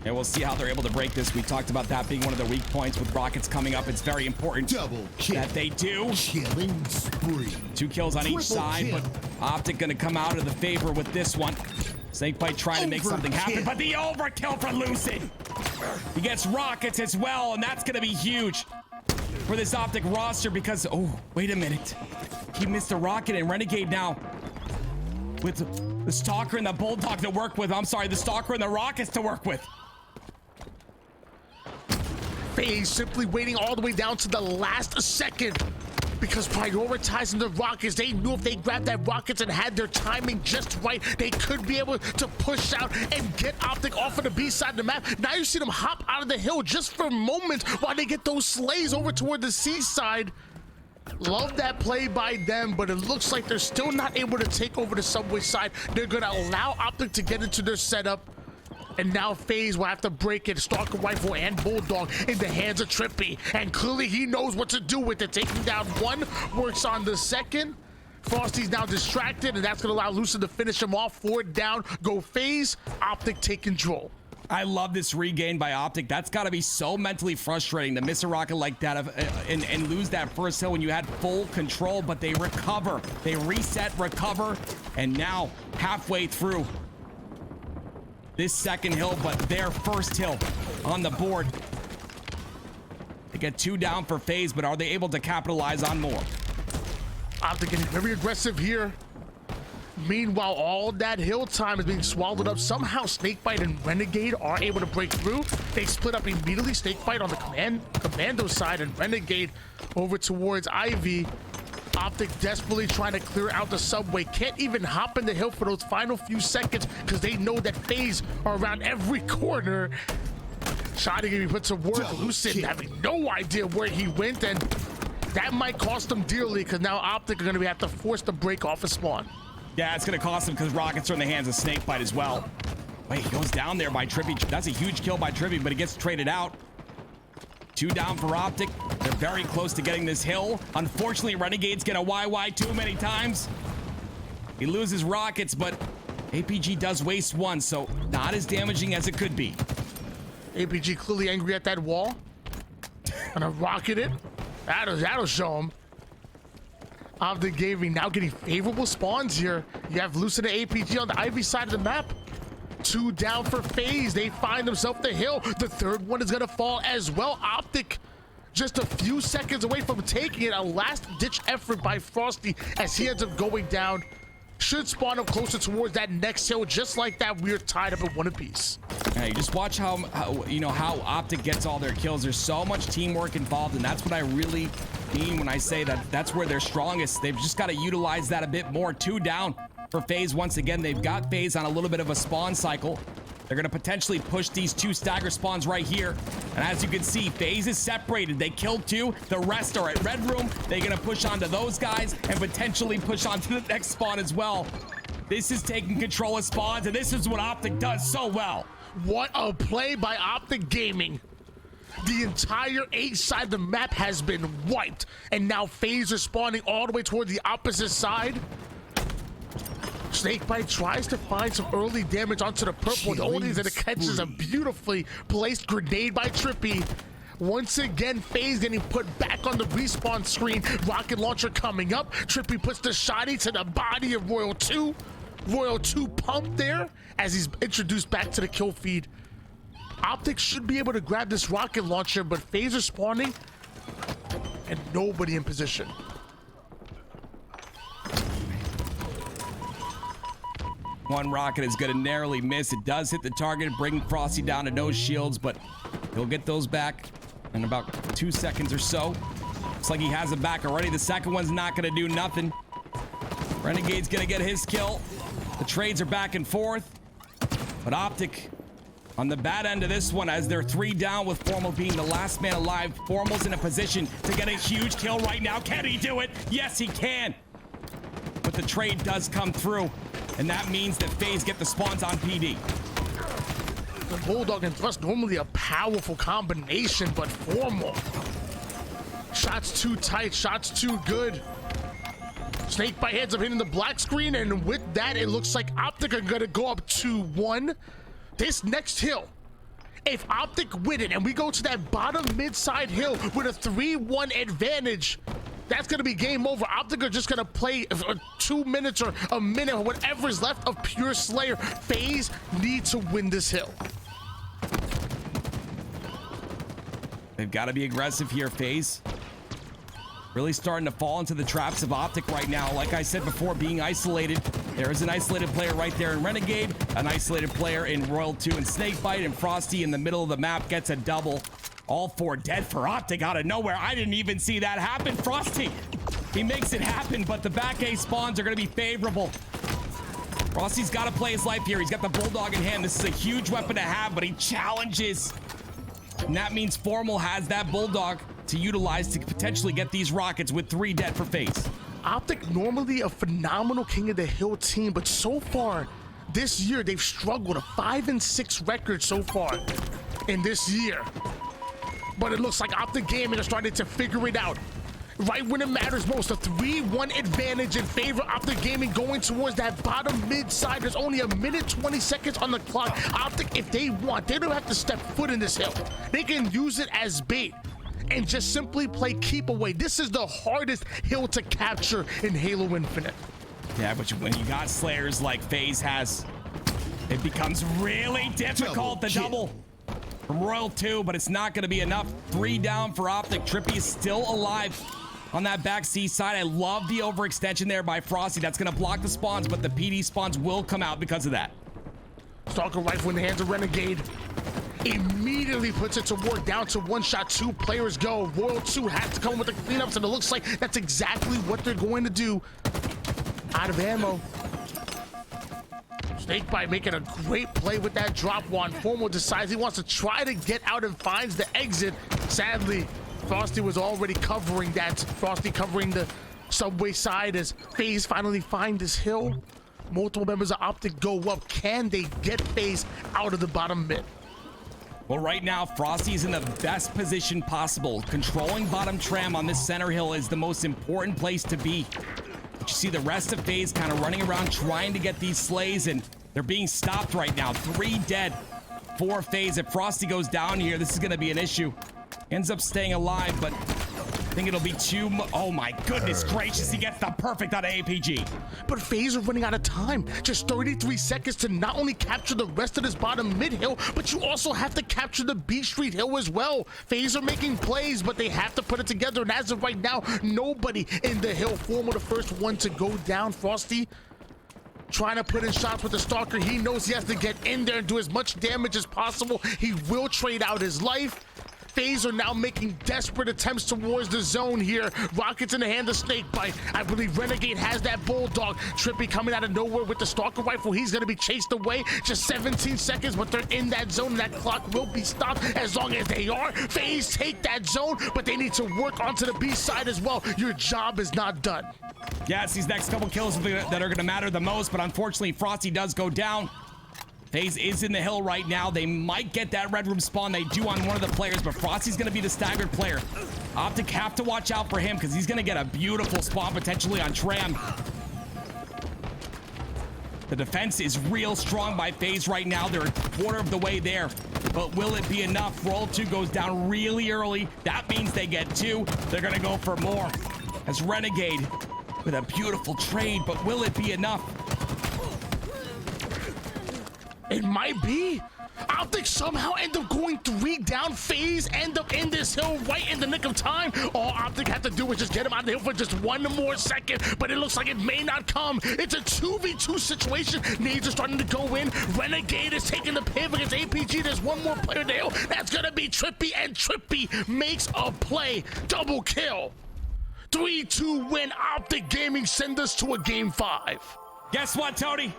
A: And we'll see how they're able to break this. We talked about that being one of the weak points with Rockets coming up. It's very important
C: Double kill.
A: that they do.
C: Killing spree.
A: 2 kills on each side,
C: kill.
A: but Optic gonna come out of the favor with this one. SnakeBite trying to make something happen, but the overkill for Lucid. He gets Rockets as well, and that's gonna be huge for this Optic roster because, oh, wait a minute. He missed a rocket, and Renegade now with the Stalker and the Bulldog to work with. I'm sorry, the Stalker and the Rockets to work with.
B: FaZe simply waiting all the way down to the last second because prioritizing the Rockets, they knew if they grabbed that Rockets and had their timing just right, they could be able to push out and get Optic off of the B side of the map. Now you see them hop out of the hill just for a moment while they get those slays over toward the C side. Love that play by them, but it looks like they're still not able to take over the subway side. They're gonna allow Optic to get into their setup. And now FaZe will have to break it. Stalker Rifle and Bulldog in the hands of TriPPPeY. And clearly he knows what to do with it. Taking down one, works on the second. Frosty's now distracted, and that's going to allow Lucid to finish him off. 4 down, go FaZe. Optic take control.
A: I love this regain by Optic. That's got to be so mentally frustrating to miss a rocket like that and lose that first hill when you had full control, but they recover. They reset, recover, and now halfway through this second hill, but their first hill on the board. They get 2 down for FaZe, but are they able to capitalize on more?
B: Optic getting very aggressive here. Meanwhile, all that hill time is being swallowed up. Somehow SnakeBite and Renegade are able to break through. They split up immediately. SnakeBite on the commando side and Renegade over towards Ivy. Optic desperately trying to clear out the subway. Can't even hop in the hill for those final few seconds because they know that FaZe are around every corner. Trying to get put to work. Lucid having no idea where he went, and that might cost them dearly because now Optic are going to have to force the break off a spawn.
A: Yeah, it's going to cost them because Rockets are in the hands of SnakeBite as well. Wait, he goes down there by TriPPPeY. That's a huge kill by TriPPPeY, but he gets traded out. 2 down for Optic. They're very close to getting this hill. Unfortunately, Renegade's gonna YY too many times. He loses Rockets, but APG does waste 1, so not as damaging as it could be.
B: APG clearly angry at that wall. Gonna rocket it. That'll show him. Optic Gaming now getting favorable spawns here. You have Lucid and APG on the Ivy side of the map. 2 down for FaZe. They find themselves the hill. The third one is gonna fall as well. Optic just a few seconds away from taking it. A last-ditch effort by Frosty as he ends up going down. Should spawn up closer towards that next hill. Just like that, we're tied up at 1 apiece.
A: Yeah, you just watch how Optic gets all their kills. There's so much teamwork involved, and that's what I really mean when I say that that's where they're strongest. They've just got to utilize that a bit more. 2 down for FaZe once again. They've got FaZe on a little bit of a spawn cycle. They're going to potentially push these 2 stagger spawns right here. And as you can see, FaZe is separated. They killed 2. The rest are at Red Room. They're going to push onto those guys and potentially push onto the next spawn as well. This is taking control of spawns, and this is what Optic does so well.
B: What a play by Optic Gaming. The entire A side of the map has been wiped. And now FaZe are spawning all the way toward the opposite side. SnakeBite tries to find some early damage onto the purple. The only thing that catches a beautifully placed grenade by TriPPPeY. Once again, FaZe getting put back on the respawn screen. Rocket launcher coming up. TriPPPeY puts the shotty to the body of Royal 2. Royal 2 pump there as he's introduced back to the kill feed. Optic should be able to grab this rocket launcher, but FaZe are spawning and nobody in position.
A: One rocket is going to narrowly miss. It does hit the target, bring Frosty down to no shields, but he'll get those back in about 2 seconds or so. Looks like he has them back already. The second one's not going to do nothing. Renegade's going to get his kill. The trades are back and forth, but Optic on the bad end of this one as they're 3 down with Formal being the last man alive. Formal's in a position to get a huge kill right now. Can he do it? Yes, he can. But the trade does come through, and that means that FaZe get the spawns on PD.
B: The Bulldog and Thrust, normally a powerful combination, but Formal. Shots too tight, shots too good. SnakeBite heads up hitting the black screen, and with that, it looks like Optic are gonna go up 2-1. This next hill, if Optic win it and we go to that bottom mid-side hill with a 3-1 advantage, that's gonna be game over. Optic are just gonna play 2 minutes or a minute or whatever is left of pure Slayer. FaZe need to win this hill.
A: They've got to be aggressive here, FaZe. Really starting to fall into the traps of Optic right now. Like I said before, being isolated. There is an isolated player right there in Renegade, an isolated player in Royal 2 and SnakeBite, and Frosty in the middle of the map gets a double. All 4 dead for Optic out of nowhere. I didn't even see that happen. Frosty, he makes it happen, but the back A spawns are going to be favorable. Frosty's got to play his life here. He's got the Bulldog in hand. This is a huge weapon to have, but he challenges. And that means Formal has that Bulldog to utilize to potentially get these rockets with 3 dead for FaZe.
B: Optic normally a phenomenal King of the Hill team, but so far this year they've struggled. A 5-6 record so far in this year. But it looks like Optic Gaming are starting to figure it out. Right when it matters most, a 3-1 advantage in favor of Optic Gaming going towards that bottom mid side. There's only 1:20 seconds on the clock. Optic, if they want, they don't have to step foot in this hill. They can use it as bait and just simply play keep away. This is the hardest hill to capture in Halo Infinite.
A: Yeah, but when you got Slayers like FaZe has, it becomes really difficult. The double from Royal 2, but it's not going to be enough. 3 down for Optic. TriPPPeY is still alive on that back C side. I love the overextension there by Frosty. That's going to block the spawns, but the PD spawns will come out because of that.
B: Stalker rifle in the hands of Renegade. Immediately puts it to work, down to 1 shot, 2 players go. Royal 2 has to come with the cleanups, and it looks like that's exactly what they're going to do. Out of ammo. SnakeBite making a great play with that drop one. Formal decides he wants to try to get out and finds the exit. Sadly, Frosty was already covering that. Frosty covering the subway side as FaZe finally find this hill. Multiple members of Optic go up. Can they get FaZe out of the bottom mid?
A: Well, right now, Frosty's in the best position possible. Controlling bottom tram on this center hill is the most important place to be. But you see the rest of FaZe kind of running around trying to get these slays, and they're being stopped right now. 3 dead for FaZe. If Frosty goes down here, this is going to be an issue. Ends up staying alive, but I think it'll be oh my goodness gracious, he gets the perfect out of APG.
B: But FaZe are running out of time. Just 33 seconds to not only capture the rest of this bottom mid hill, but you also have to capture the B Street hill as well. FaZe are making plays, but they have to put it together. And as of right now, nobody in the hill. Formal the first one to go down. Frosty trying to put in shots with the Stalker. He knows he has to get in there and do as much damage as possible. He will trade out his life. FaZe are now making desperate attempts towards the zone here. Rockets in the hand of SnakeBite. I believe Renegade has that Bulldog. TriPPPeY coming out of nowhere with the Stalker rifle. He's going to be chased away. Just 17 seconds, but they're in that zone. That clock will be stopped as long as they are. FaZe take that zone, but they need to work onto the B side as well. Your job is not done.
A: Yeah, it's these next couple kills that are going to matter the most, but unfortunately, Frosty does go down. FaZe is in the hill right now. They might get that red room spawn. They do on one of the players, but Frosty's going to be the staggered player. Optic have to watch out for him because he's going to get a beautiful spawn potentially on Tram. The defense is real strong by FaZe right now. They're a quarter of the way there, but will it be enough? Roll 2 goes down really early. That means they get 2. They're going to go for more. As Renegade with a beautiful trade, but will it be enough?
B: It might be. Optic somehow end up going 3 down. FaZe end up in this hill right in the nick of time. All Optic have to do is just get him out of the hill for just 1 more second, but it looks like it may not come. It's a 2v2 situation. Nades are starting to go in. Renegade is taking the pivot against APG. There's 1 more player in the hill. That's gonna be TriPPPeY, and TriPPPeY makes a play. Double kill. 3-2 win. Optic Gaming send us to a game 5.
A: Guess what, Tony?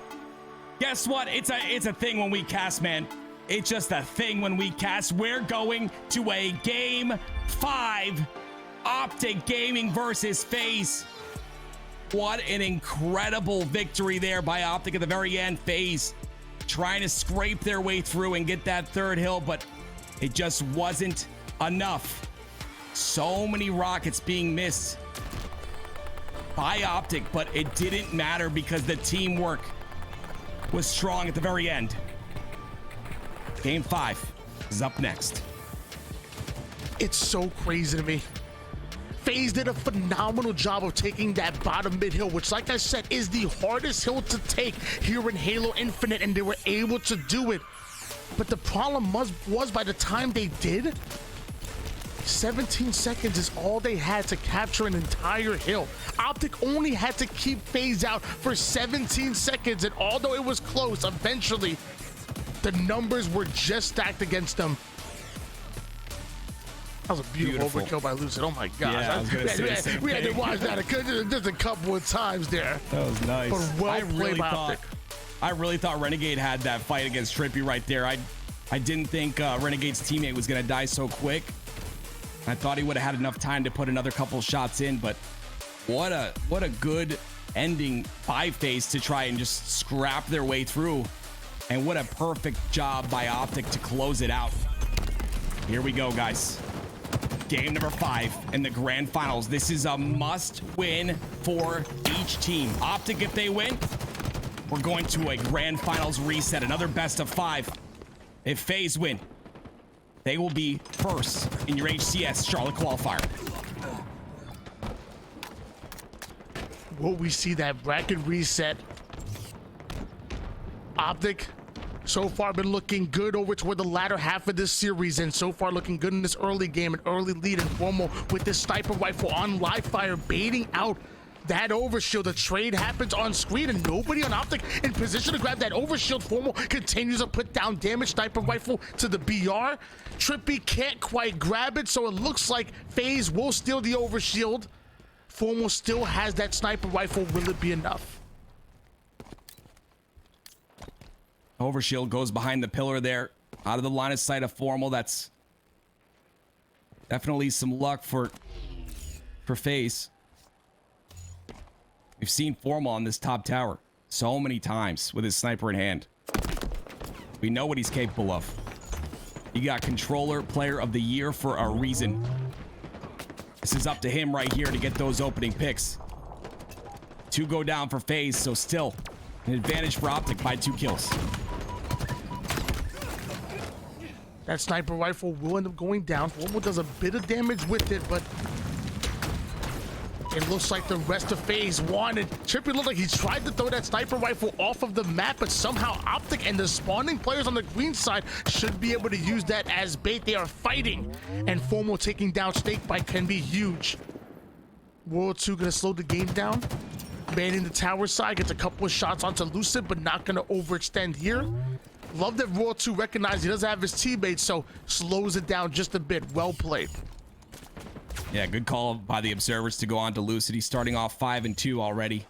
A: Guess what? It's a thing when we cast, man. It's just a thing when we cast. We're going to a game 5. Optic Gaming versus FaZe. What an incredible victory there by Optic at the very end. FaZe trying to scrape their way through and get that 3rd hill, but it just wasn't enough. So many rockets being missed by Optic, but it didn't matter because the teamwork was strong at the very end. Game 5 is up next.
B: It's so crazy to me. FaZe did a phenomenal job of taking that bottom mid hill, which, like I said, is the hardest hill to take here in Halo Infinite, and they were able to do it. But the problem was by the time they did, 17 seconds is all they had to capture an entire hill. Optic only had to keep FaZe out for 17 seconds, and although it was close, eventually the numbers were just stacked against them. That was a beautiful overkill by Lucid. Oh my gosh.
A: Yeah, I was gonna say the same
B: we had to
A: thing.
B: watch that just a couple of times there.
A: That was nice.
B: But well played by Optic.
A: I really thought Renegade had that fight against TriPPPeY right there. I didn't think Renegade's teammate was gonna die so quick. I thought he would have had enough time to put another couple shots in, but what a good ending by FaZe to try and just scrap their way through. And what a perfect job by Optic to close it out. Here we go, guys. Game number 5 in the grand finals. This is a must win for each team. Optic, if they win, we're going to a grand finals reset, another best of 5. If FaZe win, they will be first in your HCS Charlotte Qualifier.
B: Will we see that bracket reset? Optic so far been looking good over toward the latter half of this series, and so far looking good in this early game, an early lead, and Formal with this sniper rifle on live fire, baiting out that overshield. The trade happens on screen, and nobody on Optic in position to grab that overshield. Formal continues to put down damage. Sniper rifle to the BR. TriPPPeY can't quite grab it, so it looks like FaZe will steal the overshield. Formal still has that sniper rifle. Will it be enough?
A: Overshield goes behind the pillar there, out of the line of sight of Formal. That's definitely some luck for FaZe. We've seen Formal on this top tower so many times with his sniper in hand. We know what he's capable of. He got controller player of the year for a reason. This is up to him right here to get those opening picks. 2 go down for FaZe, so still an advantage for Optic by 2 kills.
B: That sniper rifle will end up going down. Formal does a bit of damage with it, but it looks like the rest of FaZe wanted. TriPPPeY looked like he tried to throw that sniper rifle off of the map, but somehow Optic and the spawning players on the green side should be able to use that as bait. They are fighting, and Formal taking down SnakeBite can be huge. World 2 gonna slow the game down. Manning the tower side, gets a couple of shots onto Lucid, but not gonna overextend here. Love that World 2 recognized he doesn't have his teammates, so slows it down just a bit. Well played.
A: Yeah, good call by the observers to go on to Lucid. He's starting off 5-2 already.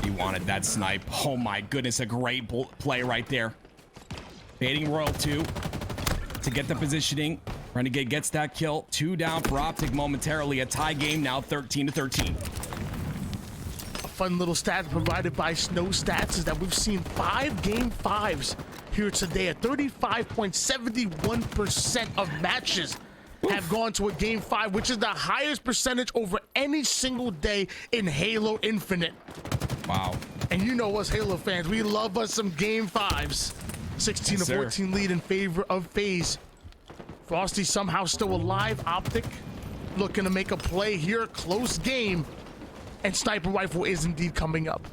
A: He wanted that snipe. Oh my goodness, a great play right there. Baiting Royal 2 to get the positioning. Renegade gets that kill. 2 down for Optic momentarily. A tie game now, 13-13.
B: A fun little stat provided by Snow Stats is that we've seen 5 game 5s here today. At 35.71% of matches have gone to a game 5, which is the highest percentage over any single day in Halo Infinite.
A: Wow.
B: And you know us Halo fans, we love us some game 5s. 16-14 lead in favor of FaZe. Frosty somehow still alive. Optic looking to make a play here. Close game. And sniper rifle is indeed coming up.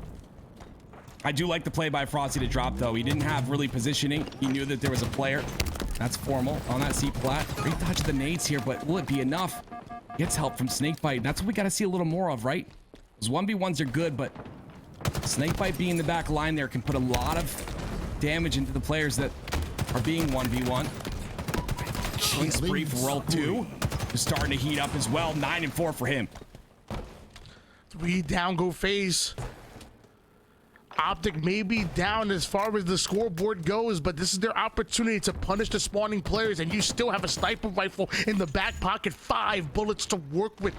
A: I do like the play by Frosty to drop, though. He didn't have really positioning. He knew that there was a player. That's formal on that C plat. Great dodge of the nades here, but will it be enough? Gets help from SnakeBite. That's what we got to see a little more of, right? Those 1v1s are good, but SnakeBite being the back line there can put a lot of damage into the players that are being 1v1. Killing spree for World 2. Is starting to heat up as well. 9 and 4 for him.
B: 3 down go FaZe. Optic may be down as far as the scoreboard goes, but this is their opportunity to punish the spawning players, and you still have a sniper rifle in the back pocket. 5 bullets to work with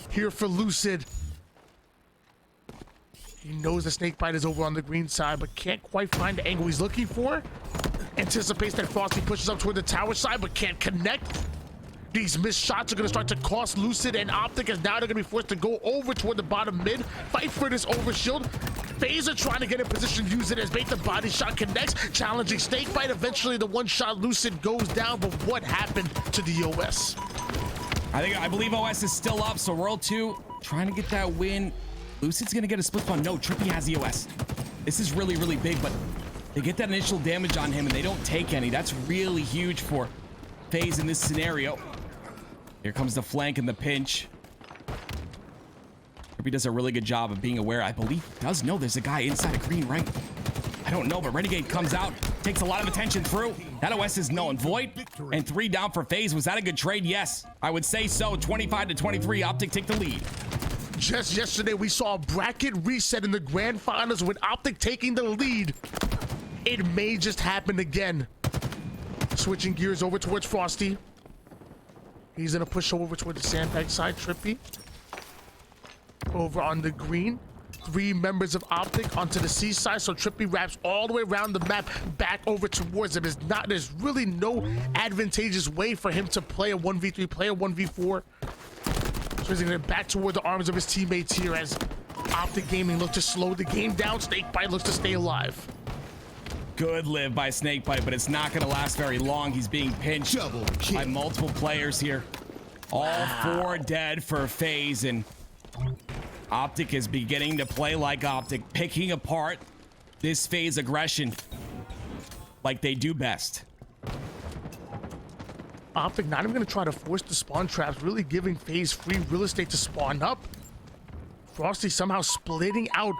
B: here for Lucid. He knows the SnakeBite is over on the green side, but can't quite find the angle he's looking for. Anticipates that Frosty pushes up toward the tower side, but can't connect. These missed shots are going to start to cost Lucid and Optic, as now they're going to be forced to go over toward the bottom mid, fight for this overshield. FaZe are trying to get in position, use it as bait. The body shot connects, challenging SnakeBite. Eventually, the one shot Lucid goes down, but what happened to the OS?
A: I believe OS is still up, so World 2 trying to get that win. Lucid's going to get a split spawn. No, TriPPPeY has the OS. This is really, really big, but they get that initial damage on him, and they don't take any. That's really huge for FaZe in this scenario. Here comes the flank and the pinch. TriPPPeY does a really good job of being aware. I believe he does know there's a guy inside of green, right? I don't know, but Renegade comes out, takes a lot of attention through. That OS is null and void. And 3 down for FaZe. Was that a good trade? Yes, I would say so. 25-23, Optic take the lead.
B: Just yesterday, we saw a bracket reset in the grand finals with Optic taking the lead. It may just happen again. Switching gears over towards Frosty. He's gonna push over toward the sandbag side. TriPPPeY over on the green. 3 members of Optic onto the C side, so TriPPPeY wraps all the way around the map back over towards him. There's really no advantageous way for him to play a 1v3, play a 1v4. So he's gonna get back toward the arms of his teammates here as Optic Gaming looks to slow the game down. SnakeBite looks to stay alive.
A: Good live by SnakeBite, but it's not going to last very long. He's being pinched by multiple players here. All 4 dead for FaZe, and Optic is beginning to play like Optic, picking apart this FaZe aggression like they do best.
B: Optic not even going to try to force the spawn traps, really giving FaZe free real estate to spawn up. Frosty somehow splitting out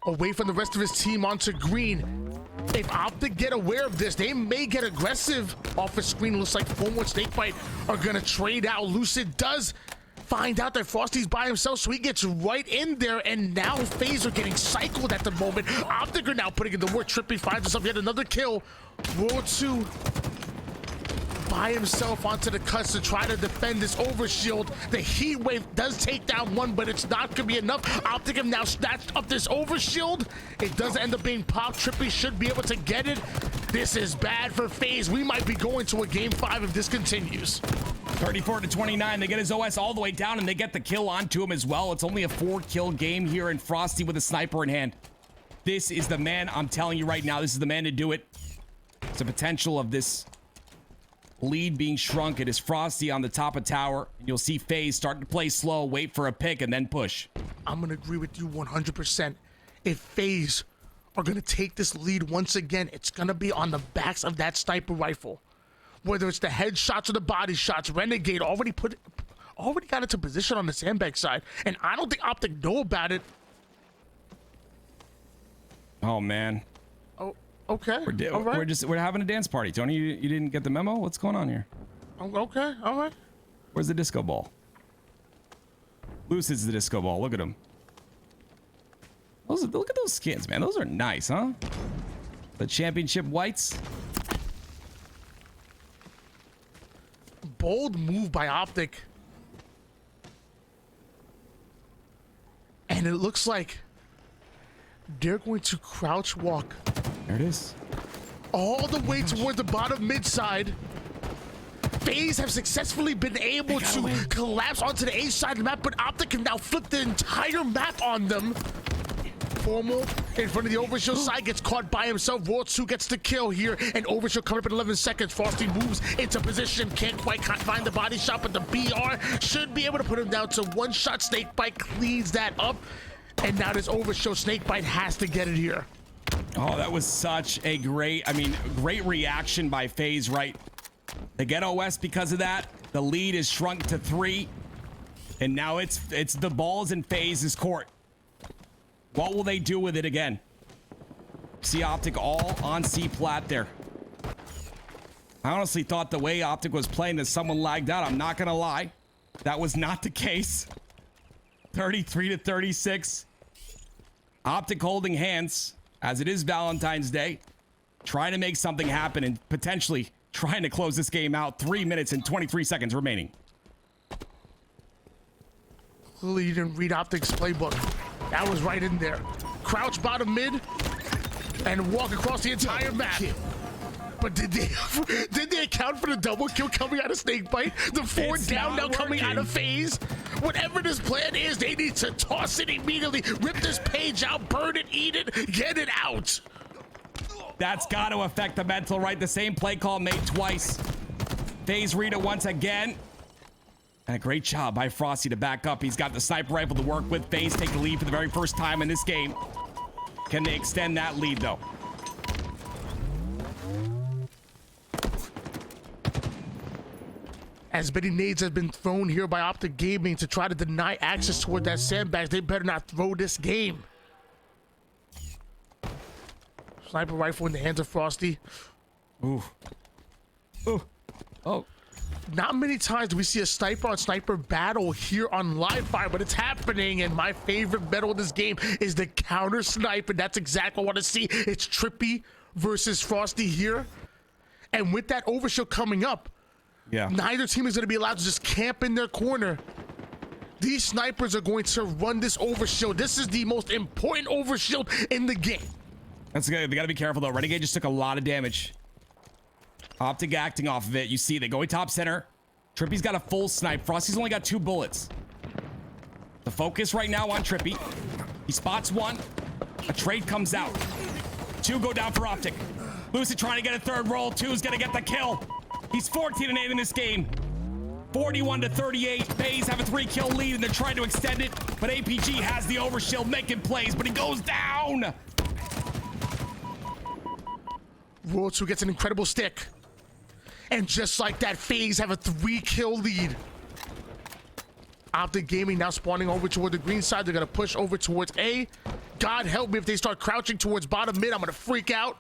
B: away from the rest of his team onto green. If Optic get aware of this, they may get aggressive off the screen. Looks like Fomo and SnakeBite are gonna trade out. Lucid does find out that Frosty's by himself, so he gets right in there, and now FaZe are getting cycled at the moment. Optic are now putting in the work. TriPPPeY finds himself yet another kill. World 2 by himself onto the cuts to try to defend this overshield. The heat wave does take down one, but it's not gonna be enough. Optic have now snatched up this overshield. It does end up being popped. TriPPPeY should be able to get it. This is bad for FaZe. We might be going to a game 5 if this continues.
A: 34-29, they get his OS all the way down, and they get the kill onto him as well. It's only a 4-kill game here, and Frosty with a sniper in hand. This is the man, I'm telling you right now, this is the man to do it. It's the potential of this lead being shrunk. It is Frosty on the top of tower, and you'll see FaZe start to play slow, wait for a pick, and then push.
B: I'm gonna agree with you 100%. If FaZe are gonna take this lead once again, it's gonna be on the backs of that sniper rifle. Whether it's the headshots or the body shots, Renegade already got into position on the sandbag side, and I don't think Optic know about it.
A: Oh man.
B: Oh, okay.
A: We're having a dance party. Tony, you didn't get the memo? What's going on here?
B: Okay, all right.
A: Where's the disco ball? Lucid's the disco ball. Look at him. Look at those skins, man. Those are nice, huh? The championship whites.
B: Bold move by Optic. And it looks like they're going to crouch walk.
A: There it is.
B: All the way toward the bottom mid side. FaZe have successfully been able to collapse onto the A side of the map, but Optic can now flip the entire map on them. Formal in front of the Overshield side gets caught by himself. World 2 gets the kill here, and Overshield coming up in 11 seconds. Frosty moves into position, can't quite find the body shot, but the BR should be able to put him down to one shot. SnakeBite cleans that up, and now this Overshield SnakeBite has to get it here.
A: Oh, that was such a great reaction by FaZe, right? They get OS because of that. The lead is shrunk to 3. And now it's the balls in FaZe's court. What will they do with it again? See Optic all on C plat there. I honestly thought the way Optic was playing that someone lagged out. I'm not gonna lie. That was not the case. 33 to 36. Optic holding hands as it is Valentine's Day. Trying to make something happen and potentially trying to close this game out. 3 minutes and 23 seconds remaining.
B: Clearly you didn't read Optic's playbook. That was right in there. Crouch bottom mid and walk across the entire map. But did they account for the double kill coming out of SnakeBite? The 4 down now coming out of FaZe? Whatever this plan is, they need to toss it immediately. Rip this page out, burn it, eat it, get it out.
A: That's got to affect the mental, right? The same play call made twice. FaZe read it once again. And a great job by Frosty to back up. He's got the sniper rifle to work with. FaZe take the lead for the very first time in this game. Can they extend that lead, though?
B: As many nades have been thrown here by Optic Gaming to try to deny access toward that sandbag, they better not throw this game. Sniper rifle in the hands of Frosty.
A: Ooh. Ooh. Oh.
B: Not many times do we see a sniper on sniper battle here on live fire, but it's happening. And my favorite battle in this game is the counter sniper. That's exactly what I want to see. It's TriPPPeY versus Frosty here. And with that overshield coming up,
A: yeah,
B: neither team is going to be allowed to just camp in their corner. These snipers are going to run this overshield. This is the most important overshield in the game.
A: That's good. They got to be careful, though. Renegade just took a lot of damage. Optic acting off of it. You see, they go top center. TriPPPeY's got a full snipe. Frosty's only got 2 bullets. The focus right now on TriPPPeY. He spots 1. A trade comes out. 2 go down for Optic. Lucid trying to get a 3rd roll. 2's going to get the kill. He's 14 and 8 in this game. 41 to 38. FaZe have a 3-kill lead, and they're trying to extend it. But APG has the overshield making plays, but he goes down.
B: Roll 2 gets an incredible stick. And just like that, FaZe have a 3-kill lead. Optic Gaming now spawning over toward the green side. They're going to push over towards A. God help me if they start crouching towards bottom mid. I'm going to freak out.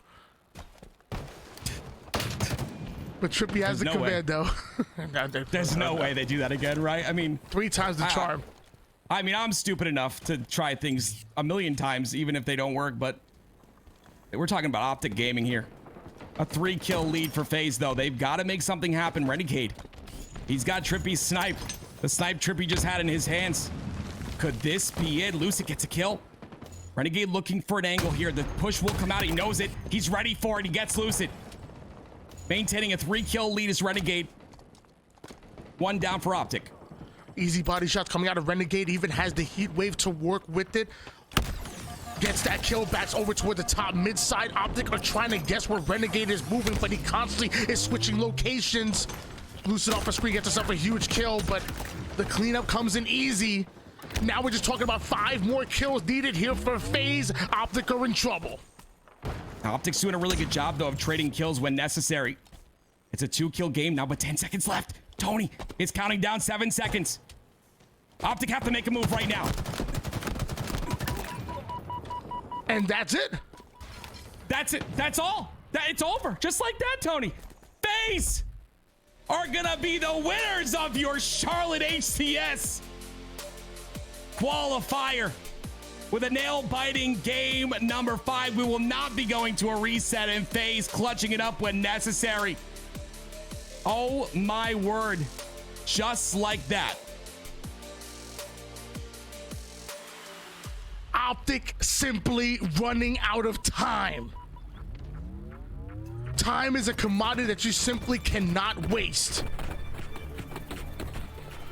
B: But TriPPPeY has the command, though.
A: There's no way they do that again, right? I mean,
B: 3 times the charm.
A: I mean, I'm stupid enough to try things a million times, even if they don't work, but we're talking about Optic Gaming here. A 3-kill lead for FaZe, though. They've got to make something happen. Renegade. He's got TriPPPeY's snipe. The snipe TriPPPeY just had in his hands. Could this be it? Lucid gets a kill. Renegade looking for an angle here. The push will come out. He knows it. He's ready for it. He gets Lucid. Maintaining a 3-kill lead is Renegade. 1 down for Optic.
B: Easy body shots coming out of Renegade. Even has the heat wave to work with it. Gets that kill, backs over toward the top mid side. Optic are trying to guess where Renegade is moving, but he constantly is switching locations. Lucid off a screen gets himself a huge kill, but the cleanup comes in easy. Now we're just talking about 5 more kills needed here for FaZe. Optic are in trouble.
A: Optic's doing a really good job, though, of trading kills when necessary. It's a 2-kill game now, but 10 seconds left. Tony is counting down 7 seconds. Optic have to make a move right now.
B: And that's it.
A: That's it. That's all. It's over. Just like that, Tony. FaZe are gonna be the winners of your Charlotte HCS qualifier with a nail-biting game number 5. We will not be going to a reset, and FaZe clutching it up when necessary. Oh my word. Just like that.
B: Optic simply running out of time. Time is a commodity that you simply cannot waste.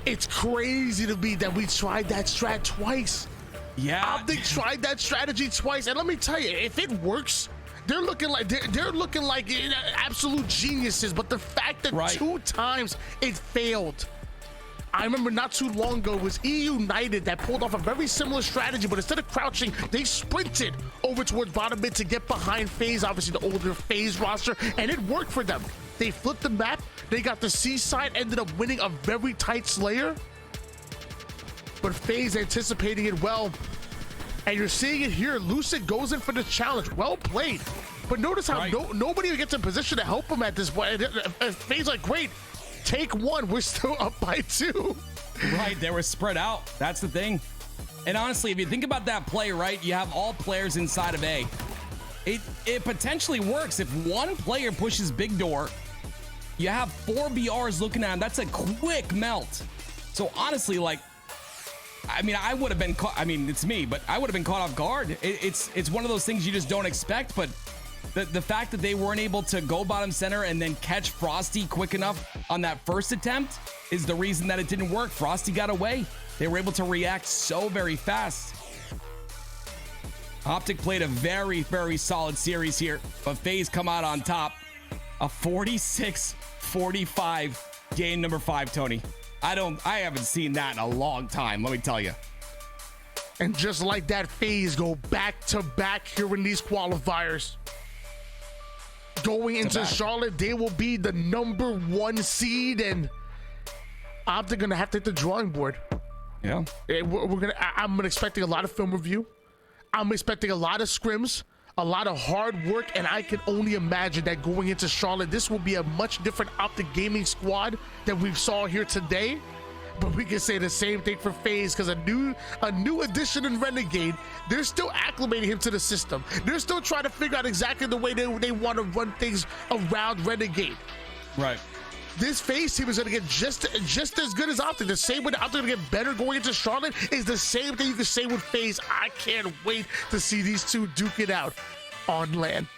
B: It's crazy to me that we tried that strat twice.
A: Yeah.
B: Optic tried that strategy twice, and let me tell you, if it works, they're looking like absolute geniuses. But the fact that 2 times it failed. I remember not too long ago it was E United that pulled off a very similar strategy, but instead of crouching, they sprinted over towards bottom mid to get behind FaZe, obviously the older FaZe roster, and it worked for them. They flipped the map, they got the C side, ended up winning a very tight Slayer, but FaZe anticipating it well. And you're seeing it here. Lucid goes in for the challenge. Well played. But notice how nobody gets in position to help him at this point. FaZe like, great, take one. We're still up by 2.
A: Right, they were spread out. That's the thing. And honestly, if you think about that play, right, you have all players inside of A. It potentially works. If one player pushes big door, you have 4 BRs looking at him. That's a quick melt. So honestly, like, I mean, I would have been caught. I mean, it's me, but I would have been caught off guard. It's one of those things you just don't expect. But the fact that they weren't able to go bottom center and then catch Frosty quick enough on that first attempt is the reason that it didn't work. Frosty got away. They were able to react so very fast. Optic played a very, very solid series here, but FaZe come out on top. A 46-45 game number 5, Tony. I haven't seen that in a long time, let me tell you.
B: And just like that, FaZe go back to back here in these qualifiers. Going into Charlotte, they will be the number 1 seed, and Optic gonna have to hit the drawing board.
A: Yeah.
B: I'm expecting a lot of film review. I'm expecting a lot of scrims, a lot of hard work, and I can only imagine that going into Charlotte, this will be a much different Optic gaming squad than we saw here today. But we can say the same thing for FaZe, because a new addition in Renegade, they're still acclimating him to the system. They're still trying to figure out exactly the way they want to run things around Renegade.
A: Right.
B: This FaZe team is going to get just as good as Optic. The same way that Optic going to get better going into Charlotte is the same thing you can say with FaZe. I can't wait to see these two duke it out on LAN.